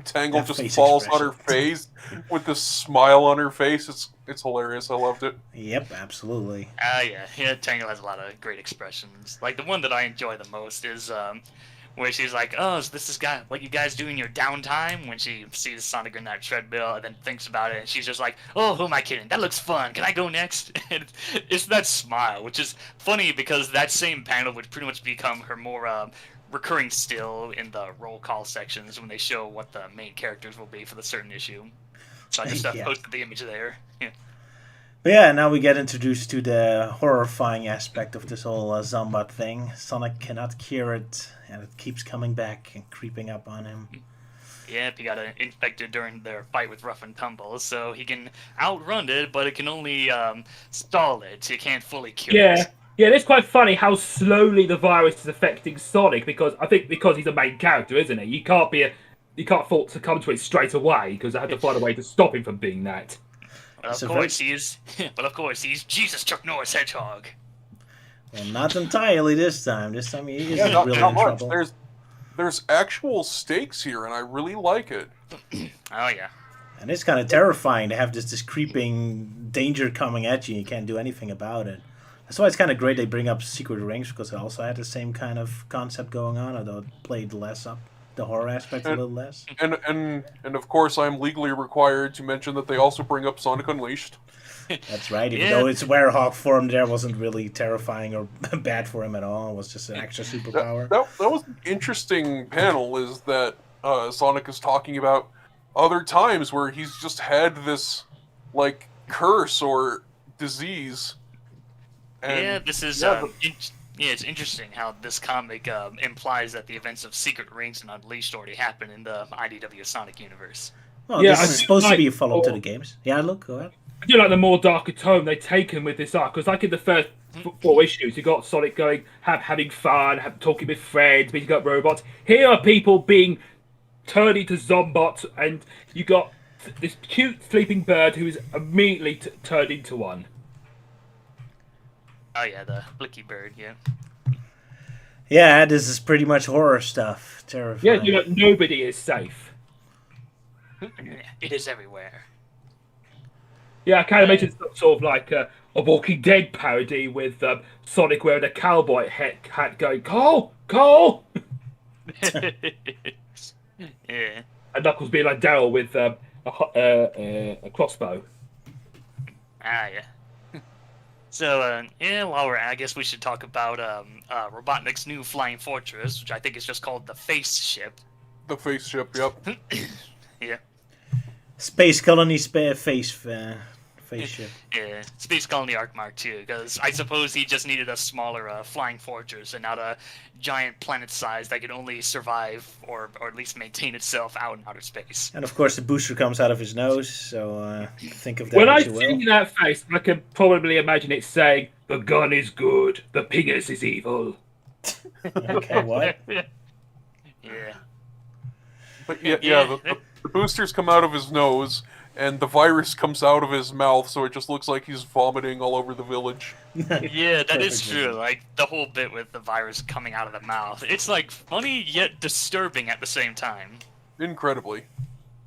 S5: Tangle
S3: That
S5: just
S3: face
S5: falls on her
S3: expression.
S5: face with this smile on her face. It's hilarious. I loved it.
S3: Yep, absolutely.
S2: Yeah, Tangle has a lot of great expressions. Like, the one that I enjoy the most is where she's like, "Oh, so this is what you guys do in your downtime?" When she sees Sonic in that treadmill and then thinks about it, and she's just like, "Oh, who am I kidding? That looks fun. Can I go next?" And it's that smile, which is funny because that same panel would pretty much become her more recurring still in the roll call sections when they show what the main characters will be for the certain issue. So I just posted the image there. Yeah.
S3: But yeah, now we get introduced to the horrifying aspect of this whole Zombat thing. Sonic cannot cure it, and it keeps coming back and creeping up on him.
S2: Yep, he got infected during their fight with Rough and Tumble, so he can outrun it, but it can only stall it. It can't fully cure it.
S1: Yeah, it's quite funny how slowly the virus is affecting Sonic, because he's a main character, isn't he? You can't succumb to it straight away, because I had to find a way to stop him from being that.
S2: But of course he's Jesus Chuck Norris Hedgehog.
S3: Well, not entirely this time. This time he is
S5: not
S3: really in
S5: much.
S3: trouble.
S5: There's actual stakes here, and I really like it.
S2: Oh yeah.
S3: And it's kind of terrifying to have this creeping danger coming at you and you can't do anything about it. That's why it's kind of great they bring up Secret Rings, because it also had the same kind of concept going on, although it played less up the horror aspect a little less.
S5: And of course, I'm legally required to mention that they also bring up Sonic Unleashed.
S3: That's right, even though its werehog form there wasn't really terrifying or bad for him at all. It was just an extra superpower.
S5: That was an interesting panel, is that Sonic is talking about other times where he's just had this, like, curse or disease. And,
S2: this is it's interesting how this comic implies that the events of Secret Rings and Unleashed already happened in the IDW Sonic universe.
S3: Well, this is supposed to be a follow-up to the games. Yeah, look, go ahead.
S1: I do like the more darker tone they've taken with this arc, because like in the first 4 issues, you got Sonic having fun, talking with friends, beating up robots. Here are people being turned into Zombots, and you got this cute sleeping bird who is immediately turned into one.
S2: Oh yeah, the Blicky Bird, yeah.
S3: Yeah, this is pretty much horror stuff. Terrifying.
S1: Yeah, nobody is safe.
S2: It is everywhere.
S1: Yeah, I kind of imagine sort of like a Walking Dead parody with Sonic wearing a cowboy hat going, Cole!
S2: Yeah.
S1: And Knuckles being like Daryl with a crossbow.
S2: Ah, yeah. So, while we're at, I guess we should talk about Robotnik's new flying fortress, which I think is just called the Face Ship.
S5: The Face Ship, yep.
S2: Yeah.
S3: Space Colony face ship.
S2: Yeah, Space Colony Arc Mark II, because I suppose he just needed a smaller flying fortress and not a giant planet size that could only survive or at least maintain itself out in outer space.
S3: And of course the booster comes out of his nose, so think of that
S1: When I
S3: as you will.
S1: see that face, I can probably imagine it saying, "The gun is good, the pingus is evil."
S3: Okay, what?
S2: Yeah.
S5: But the boosters come out of his nose, and the virus comes out of his mouth, so it just looks like he's vomiting all over the village.
S2: Yeah, that is
S3: Perfect
S2: true.
S3: vision.
S2: Like, the whole bit with the virus coming out of the mouth. It's, like, funny yet disturbing at the same time.
S5: Incredibly.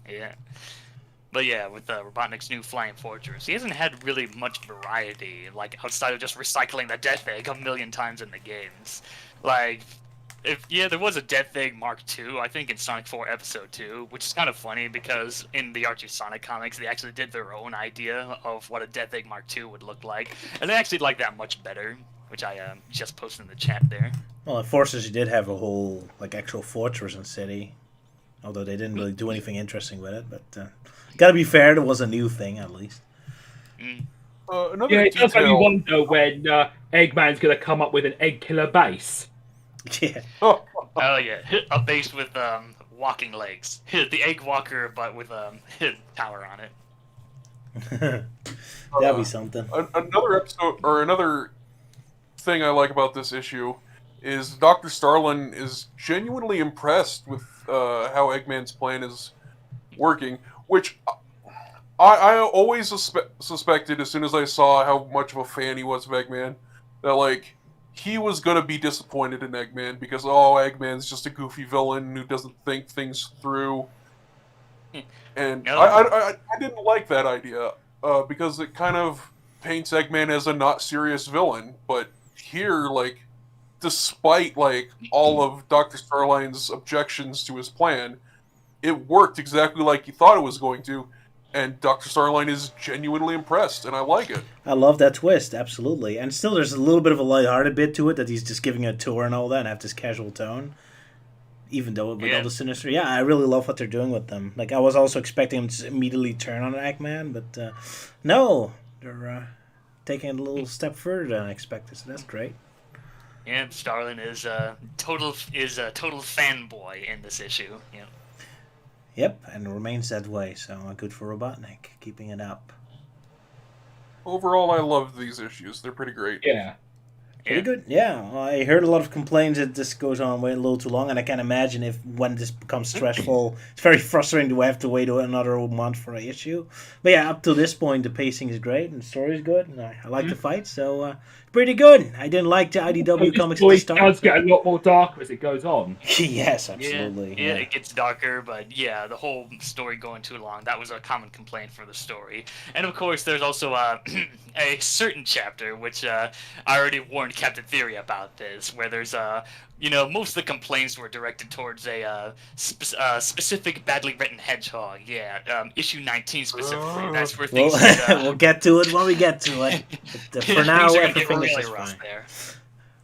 S2: Yeah. But yeah, with Robotnik's new flying fortress, he hasn't had really much variety, like, outside of just recycling the Death Egg a million times in the games. Like, there was a Death Egg Mark II, I think in Sonic 4 Episode 2, which is kind of funny because in the Archie Sonic comics, they actually did their own idea of what a Death Egg Mark II would look like, and they actually like that much better, which I just posted in the chat there.
S3: Well, in Forces you did have a whole actual fortress and city, although they didn't really do anything interesting with it. But gotta be fair, there was a new thing at least.
S5: Another
S1: It does make you
S5: detail.
S1: wonder when Eggman's going to come up with an egg killer base.
S3: Yeah.
S5: Oh,
S2: Oh yeah, a base with walking legs. The egg walker, but with tower on it.
S3: That'd be something.
S5: another episode or another thing I like about this issue is Dr. Starlin is genuinely impressed with how Eggman's plan is working, which I always suspected as soon as I saw how much of a fan he was of Eggman, that like he was gonna be disappointed in Eggman because Eggman's just a goofy villain who doesn't think things through, and
S2: No.
S5: I didn't like that idea because it kind of paints Eggman as a not serious villain, but here like despite like all of Dr. Starline's objections to his plan, it worked exactly like he thought it was going to, and Dr. Starline is genuinely impressed, and I like it.
S3: I love that twist, absolutely. And still, there's a little bit of a lighthearted bit to it that he's just giving a tour and all that, and have this casual tone. Even though with all the sinister, yeah, I really love what they're doing with them. Like I was also expecting him to immediately turn on Eggman, but no, they're taking it a little step further than I expected. So that's great.
S2: Yeah, Starlin is a total fanboy in this issue. Yeah.
S3: Yep, and remains that way. So good for Robotnik, keeping it up.
S5: Overall, I love these issues. They're pretty great.
S1: Yeah.
S3: Pretty good, yeah. Well, I heard a lot of complaints that this goes on way a little too long, and I can imagine if when this becomes stressful, it's very frustrating to have to wait another month for an issue. But yeah, up to this point, the pacing is great and the story is good. And I like the fight, so pretty good. I didn't like the IDW comics at the start.
S1: It does get a lot more darker as it goes on.
S3: Yes, absolutely.
S2: Yeah, it gets darker, but yeah, the whole story going too long, that was a common complaint for the story. And of course, there's also a certain chapter, which I already warned Captain Theory about this, where there's most of the complaints were directed towards a specific badly written hedgehog. Yeah, issue 19 specifically. That's where things
S3: we'll get to it when we get to it. But, for now, everything is just fine.
S2: There.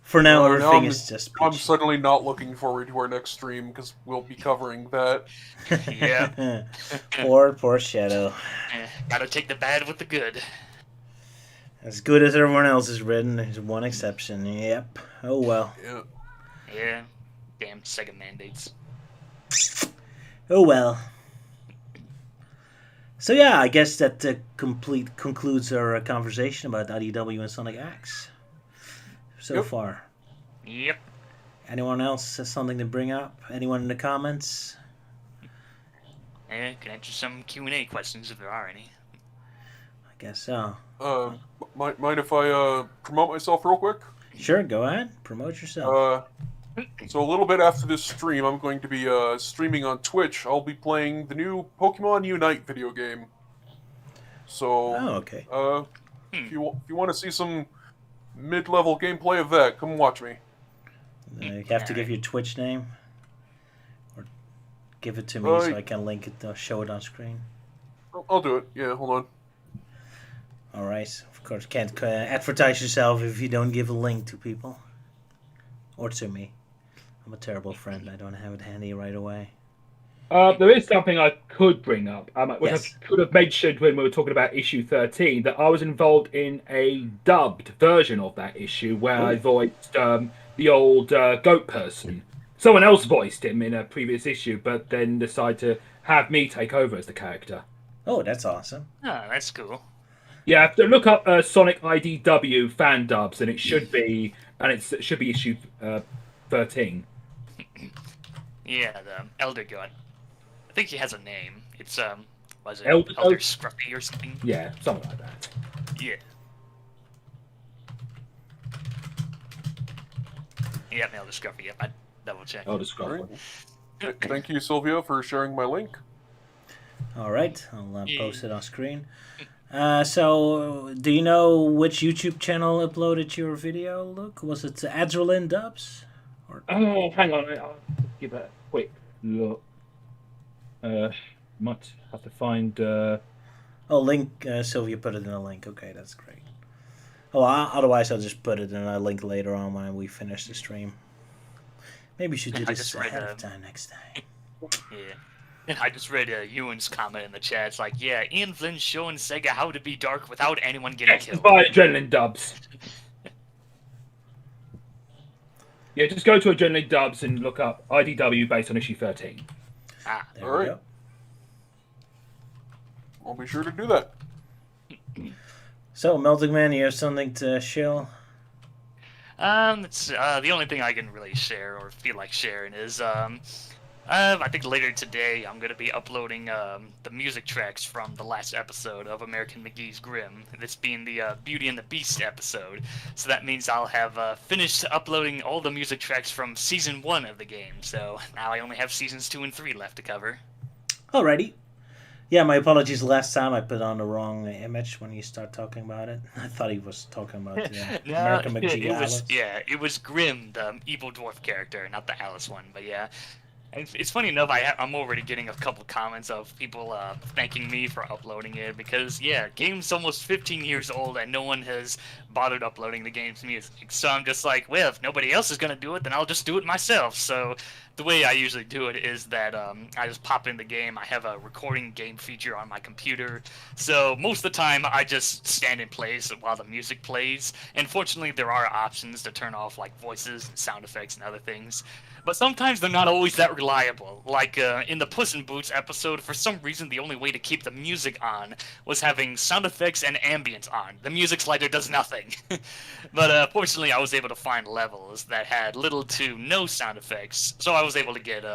S3: For now, everything is just peachy.
S5: I'm suddenly not looking forward to our next stream because we'll be covering that.
S2: Yeah.
S3: Poor Shadow.
S2: Gotta take the bad with the good.
S3: As good as everyone else is written, there's one exception. Yep. Oh well.
S2: Yeah. Damn Sega mandates.
S3: Oh well. So yeah, I guess that concludes our conversation about IDW and Sonic X. So far.
S2: Yep.
S3: Anyone else has something to bring up? Anyone in the comments?
S2: Can answer some Q&A questions if there are any.
S3: I guess so.
S5: Mind if I promote myself real quick?
S3: Sure, go ahead. Promote yourself.
S5: So a little bit after this stream, I'm going to be streaming on Twitch. I'll be playing the new Pokemon Unite video game. So,
S3: okay.
S5: If you want to see some mid-level gameplay of that, come watch me.
S3: You have to give your Twitch name, or give it to me so I can link it, show it on screen.
S5: I'll do it. Yeah, hold on.
S3: All right. Of course, can't advertise yourself if you don't give a link to people or to me. I'm a terrible friend. I don't have it handy right away.
S1: There is something I could bring up, which
S3: Yes.
S1: I could have mentioned when we were talking about issue 13, that I was involved in a dubbed version of that issue where I voiced the old goat person. Someone else voiced him in a previous issue, but then decided to have me take over as the character.
S3: Oh, that's awesome.
S2: Oh, that's cool.
S1: Yeah, look up Sonic IDW fan dubs, and it should be issue 13.
S2: Yeah, the Elder God. I think he has a name. It's was it
S1: Elder
S2: Scruffy or something?
S1: Yeah, something like that.
S2: Yeah. Yeah, Elder Scruffy. Yep, I double check.
S1: Elder Scruffy.
S5: Thank you, Silvio, for sharing my link.
S3: All right, I'll post it on screen. So, do you know which YouTube channel uploaded your video, Luke? Was it Adrenaline Dubs?
S1: Oh, hang on. I'll give it a quick look. Might have to find...
S3: link. Sylvia put it in a link. Okay, that's great. Oh, otherwise I'll just put it in a link later on when we finish the stream. Maybe we should do this ahead of time next time.
S2: Yeah. I just read Ewan's comment in the chat. It's like, yeah, Ian Flynn's showing Sega how to be dark without anyone getting killed.
S1: By Adrenaline Dubs. Yeah, just go to Adrenaline Dubs and look up IDW based on issue 13.
S2: Ah,
S3: There
S5: All
S3: we
S5: right.
S3: go.
S5: I'll be sure to do that.
S3: So, Melting Man, you have something to shill?
S2: it's the only thing I can really share or feel like sharing is I think later today I'm gonna be uploading the music tracks from the last episode of American McGee's Grimm. This being the Beauty and the Beast episode, so that means I'll have finished uploading all the music tracks from season 1 of the game. So now I only have seasons 2 and 3 left to cover.
S3: Alrighty. Yeah, my apologies. Last time I put on the wrong image when you start talking about it. I thought he was talking about the
S2: No,
S3: American McGee Alice.
S2: it was Grimm, the evil dwarf character, not the Alice one. But yeah, it's funny enough. I'm already getting a couple comments of people thanking me for uploading it because yeah, game's almost 15 years old and no one has bothered uploading the game's music. So I'm just like, well, if nobody else is gonna do it, then I'll just do it myself. So the way I usually do it is that I just pop in the game. I have a recording game feature on my computer, so most of the time I just stand in place while the music plays. And fortunately, there are options to turn off like voices and sound effects and other things. But sometimes they're not always that reliable. Like in the Puss in Boots episode, for some reason the only way to keep the music on was having sound effects and ambience on. The music slider does nothing. But fortunately I was able to find levels that had little to no sound effects, so I was able to get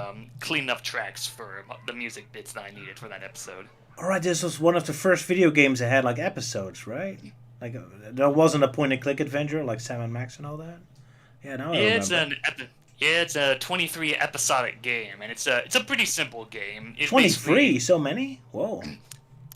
S2: clean enough tracks for the music bits that I needed for that episode.
S3: Alright, this was one of the first video games that had like episodes, right? Like there wasn't a point-and-click adventure like Sam and Max and all that. Yeah, now I remember.
S2: It's a 23 episodic game, and it's a pretty simple game.
S3: 23, so many? Whoa.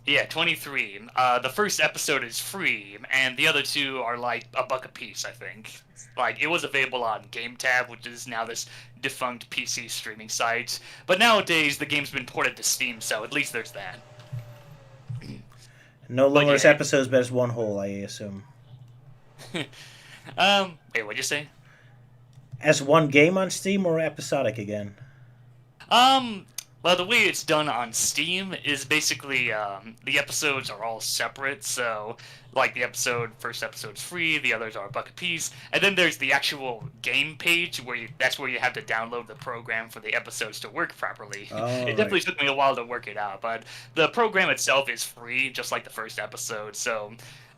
S2: Yeah, 23. The first episode is free, and the other 2 are like $1 a piece, I think. Like, it was available on GameTab, which is now this defunct PC streaming site. But nowadays, the game's been ported to Steam, so at least there's that.
S3: No longer
S2: yeah.
S3: episodes, but it's one whole, I assume.
S2: Wait, what'd you say?
S3: As one game on Steam or episodic again?
S2: Well, the way it's done on Steam is basically, the episodes are all separate, so, like, first episode's free, the others are $1 a piece, and then there's the actual game page, that's where you have to download the program for the episodes to work properly. It definitely took me a while to work it out, but the program itself is free, just like the first episode, so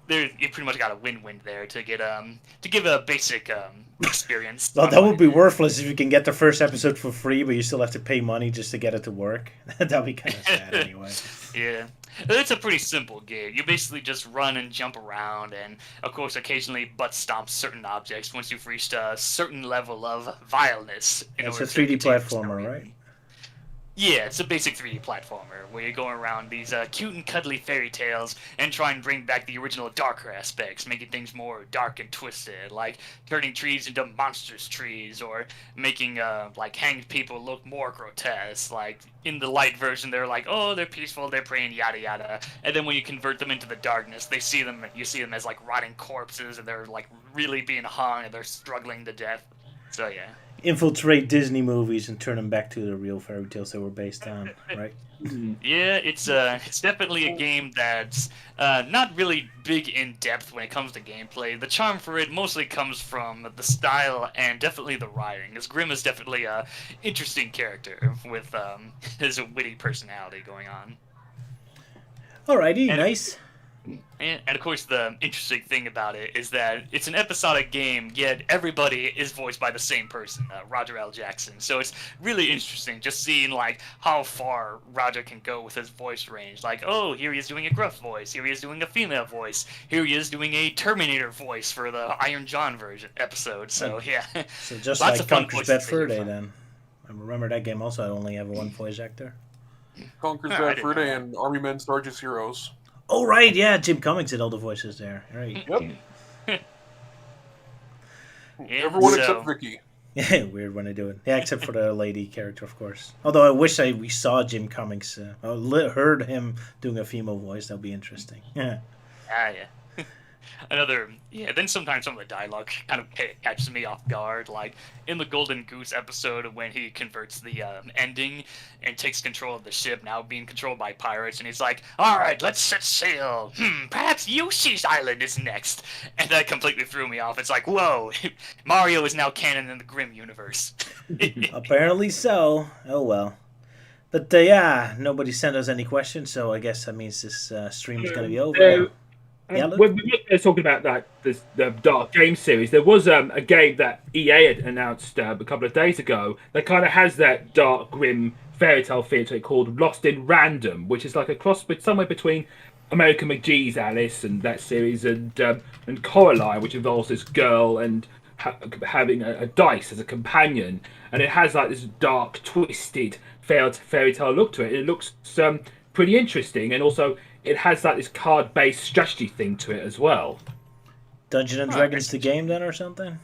S2: you pretty much got a win-win there to give a basic experience.
S3: Well, that would be worthless if you can get the first episode for free, but you still have to pay money just to get it to work. That'd be kind of sad anyway.
S2: Yeah. It's a pretty simple game. You basically just run and jump around, and of course occasionally butt stomp certain objects once you've reached a certain level of vileness.
S3: It's a 3D platformer, right?
S2: Yeah, it's a basic 3D platformer where you're going around these cute and cuddly fairy tales and try and bring back the original darker aspects, making things more dark and twisted, like turning trees into monstrous trees, or making like hanged people look more grotesque. Like in the light version, they're like, oh, they're peaceful, they're praying, yada yada, and then when you convert them into the darkness, you see them as like rotting corpses, and they're like really being hung, and they're struggling to death. So yeah.
S3: Infiltrate Disney movies and turn them back to the real fairy tales they were based on, right?
S2: Yeah, it's definitely a game that's not really big in depth when it comes to gameplay. The charm for it mostly comes from the style and definitely the writing, because Grimm is definitely a interesting character with his witty personality going on.
S3: Alrighty, nice.
S2: And of course, the interesting thing about it is that it's an episodic game, yet everybody is voiced by the same person, Roger L. Jackson. So it's really interesting just seeing like how far Roger can go with his voice range. Like, oh, here he is doing a gruff voice, here he is doing a female voice, here he is doing a Terminator voice for the Iron John episode. So yeah,
S3: so just
S2: lots
S3: like
S2: of fun
S3: Conker's
S2: voices
S3: Bad Fur
S2: to
S3: Day,
S2: hear
S3: then. I remember that game also. I only have one voice actor.
S5: Conker's
S2: I
S5: Bad
S2: didn't
S5: Fur
S2: know
S5: Day
S2: that.
S5: and Army Men Stargist Heroes.
S3: Oh right, yeah, Jim Cummings did all the voices there. Right.
S5: Yep.
S2: Yeah,
S5: Everyone
S2: so-
S5: except Vicky.
S3: Yeah, weird when they do it. Yeah, except for the lady character, of course. Although I wish we saw Jim Cummings, heard him doing a female voice. That'd be interesting. Yeah.
S2: Ah, yeah. Then sometimes some of the dialogue kind of catches me off guard, like in the Golden Goose episode when he converts the ending and takes control of the ship now being controlled by pirates, and he's like, all right, let's set sail. Perhaps Yoshi's Island is next. And that completely threw me off. It's like, whoa, Mario is now canon in the Grimm universe.
S3: Apparently so. Oh well. But yeah, nobody sent us any questions, so I guess that means this stream is going to be over. Yeah, Luke?
S1: When we were talking about the Dark Game series, there was a game that EA had announced a couple of days ago that kind of has that dark, grim fairy tale feel to it called Lost in Random, which is like a cross somewhere between American McGee's Alice and that series and Coraline, which involves this girl and having a dice as a companion, and it has like this dark, twisted fairy tale look to it. It looks pretty interesting, and also it has like this card-based strategy thing to it as well.
S3: Dungeons and Dragons the game then, or something?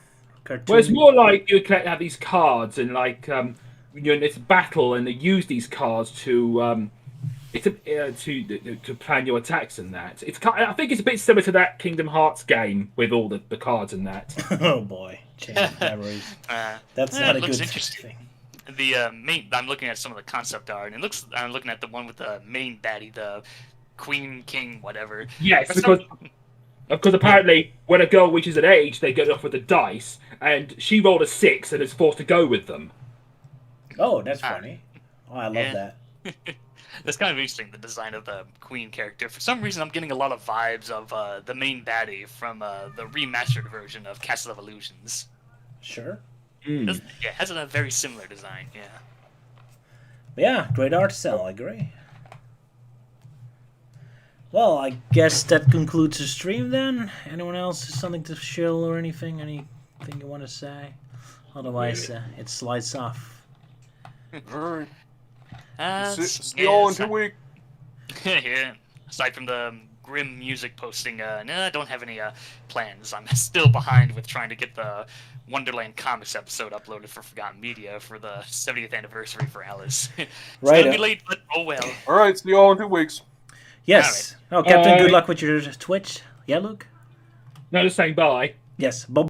S3: Cartoon?
S1: Well, it's more like you have these cards, and like you're in this battle, and they use these cards to plan your attacks and that. I think it's a bit similar to that Kingdom Hearts game with all the cards and that.
S3: Oh boy, changing memories. That's not a good thing.
S2: I'm looking at some of the concept art, and I'm looking at the one with the main baddie, the Queen, King, whatever.
S1: Yes, because apparently when a girl reaches an age, they get off with a dice, and she rolled a 6 and is forced to go with them.
S3: Oh, that's funny. Oh, I love that.
S2: That's kind of interesting, the design of the Queen character. For some reason, I'm getting a lot of vibes of the main baddie from the remastered version of Castle of Illusions.
S3: Sure.
S2: Yeah, it has a very similar design, yeah.
S3: Yeah, great art style, I agree. Well, I guess that concludes the stream then. Anyone else has something to shill or anything? Anything you want to say? Otherwise, it slides off.
S5: Alright. See y'all in 2 weeks.
S2: Yeah. Aside from the grim music posting, I don't have any plans. I'm still behind with trying to get the Wonderland Comics episode uploaded for Forgotten Media for the 70th anniversary for Alice. It's gonna be late, but oh well.
S5: Alright, see y'all in 2 weeks.
S3: Yes. Right. Oh, Captain, good luck with your Twitch. Yeah, Luke?
S1: No, just saying bye.
S3: Yes. Bye.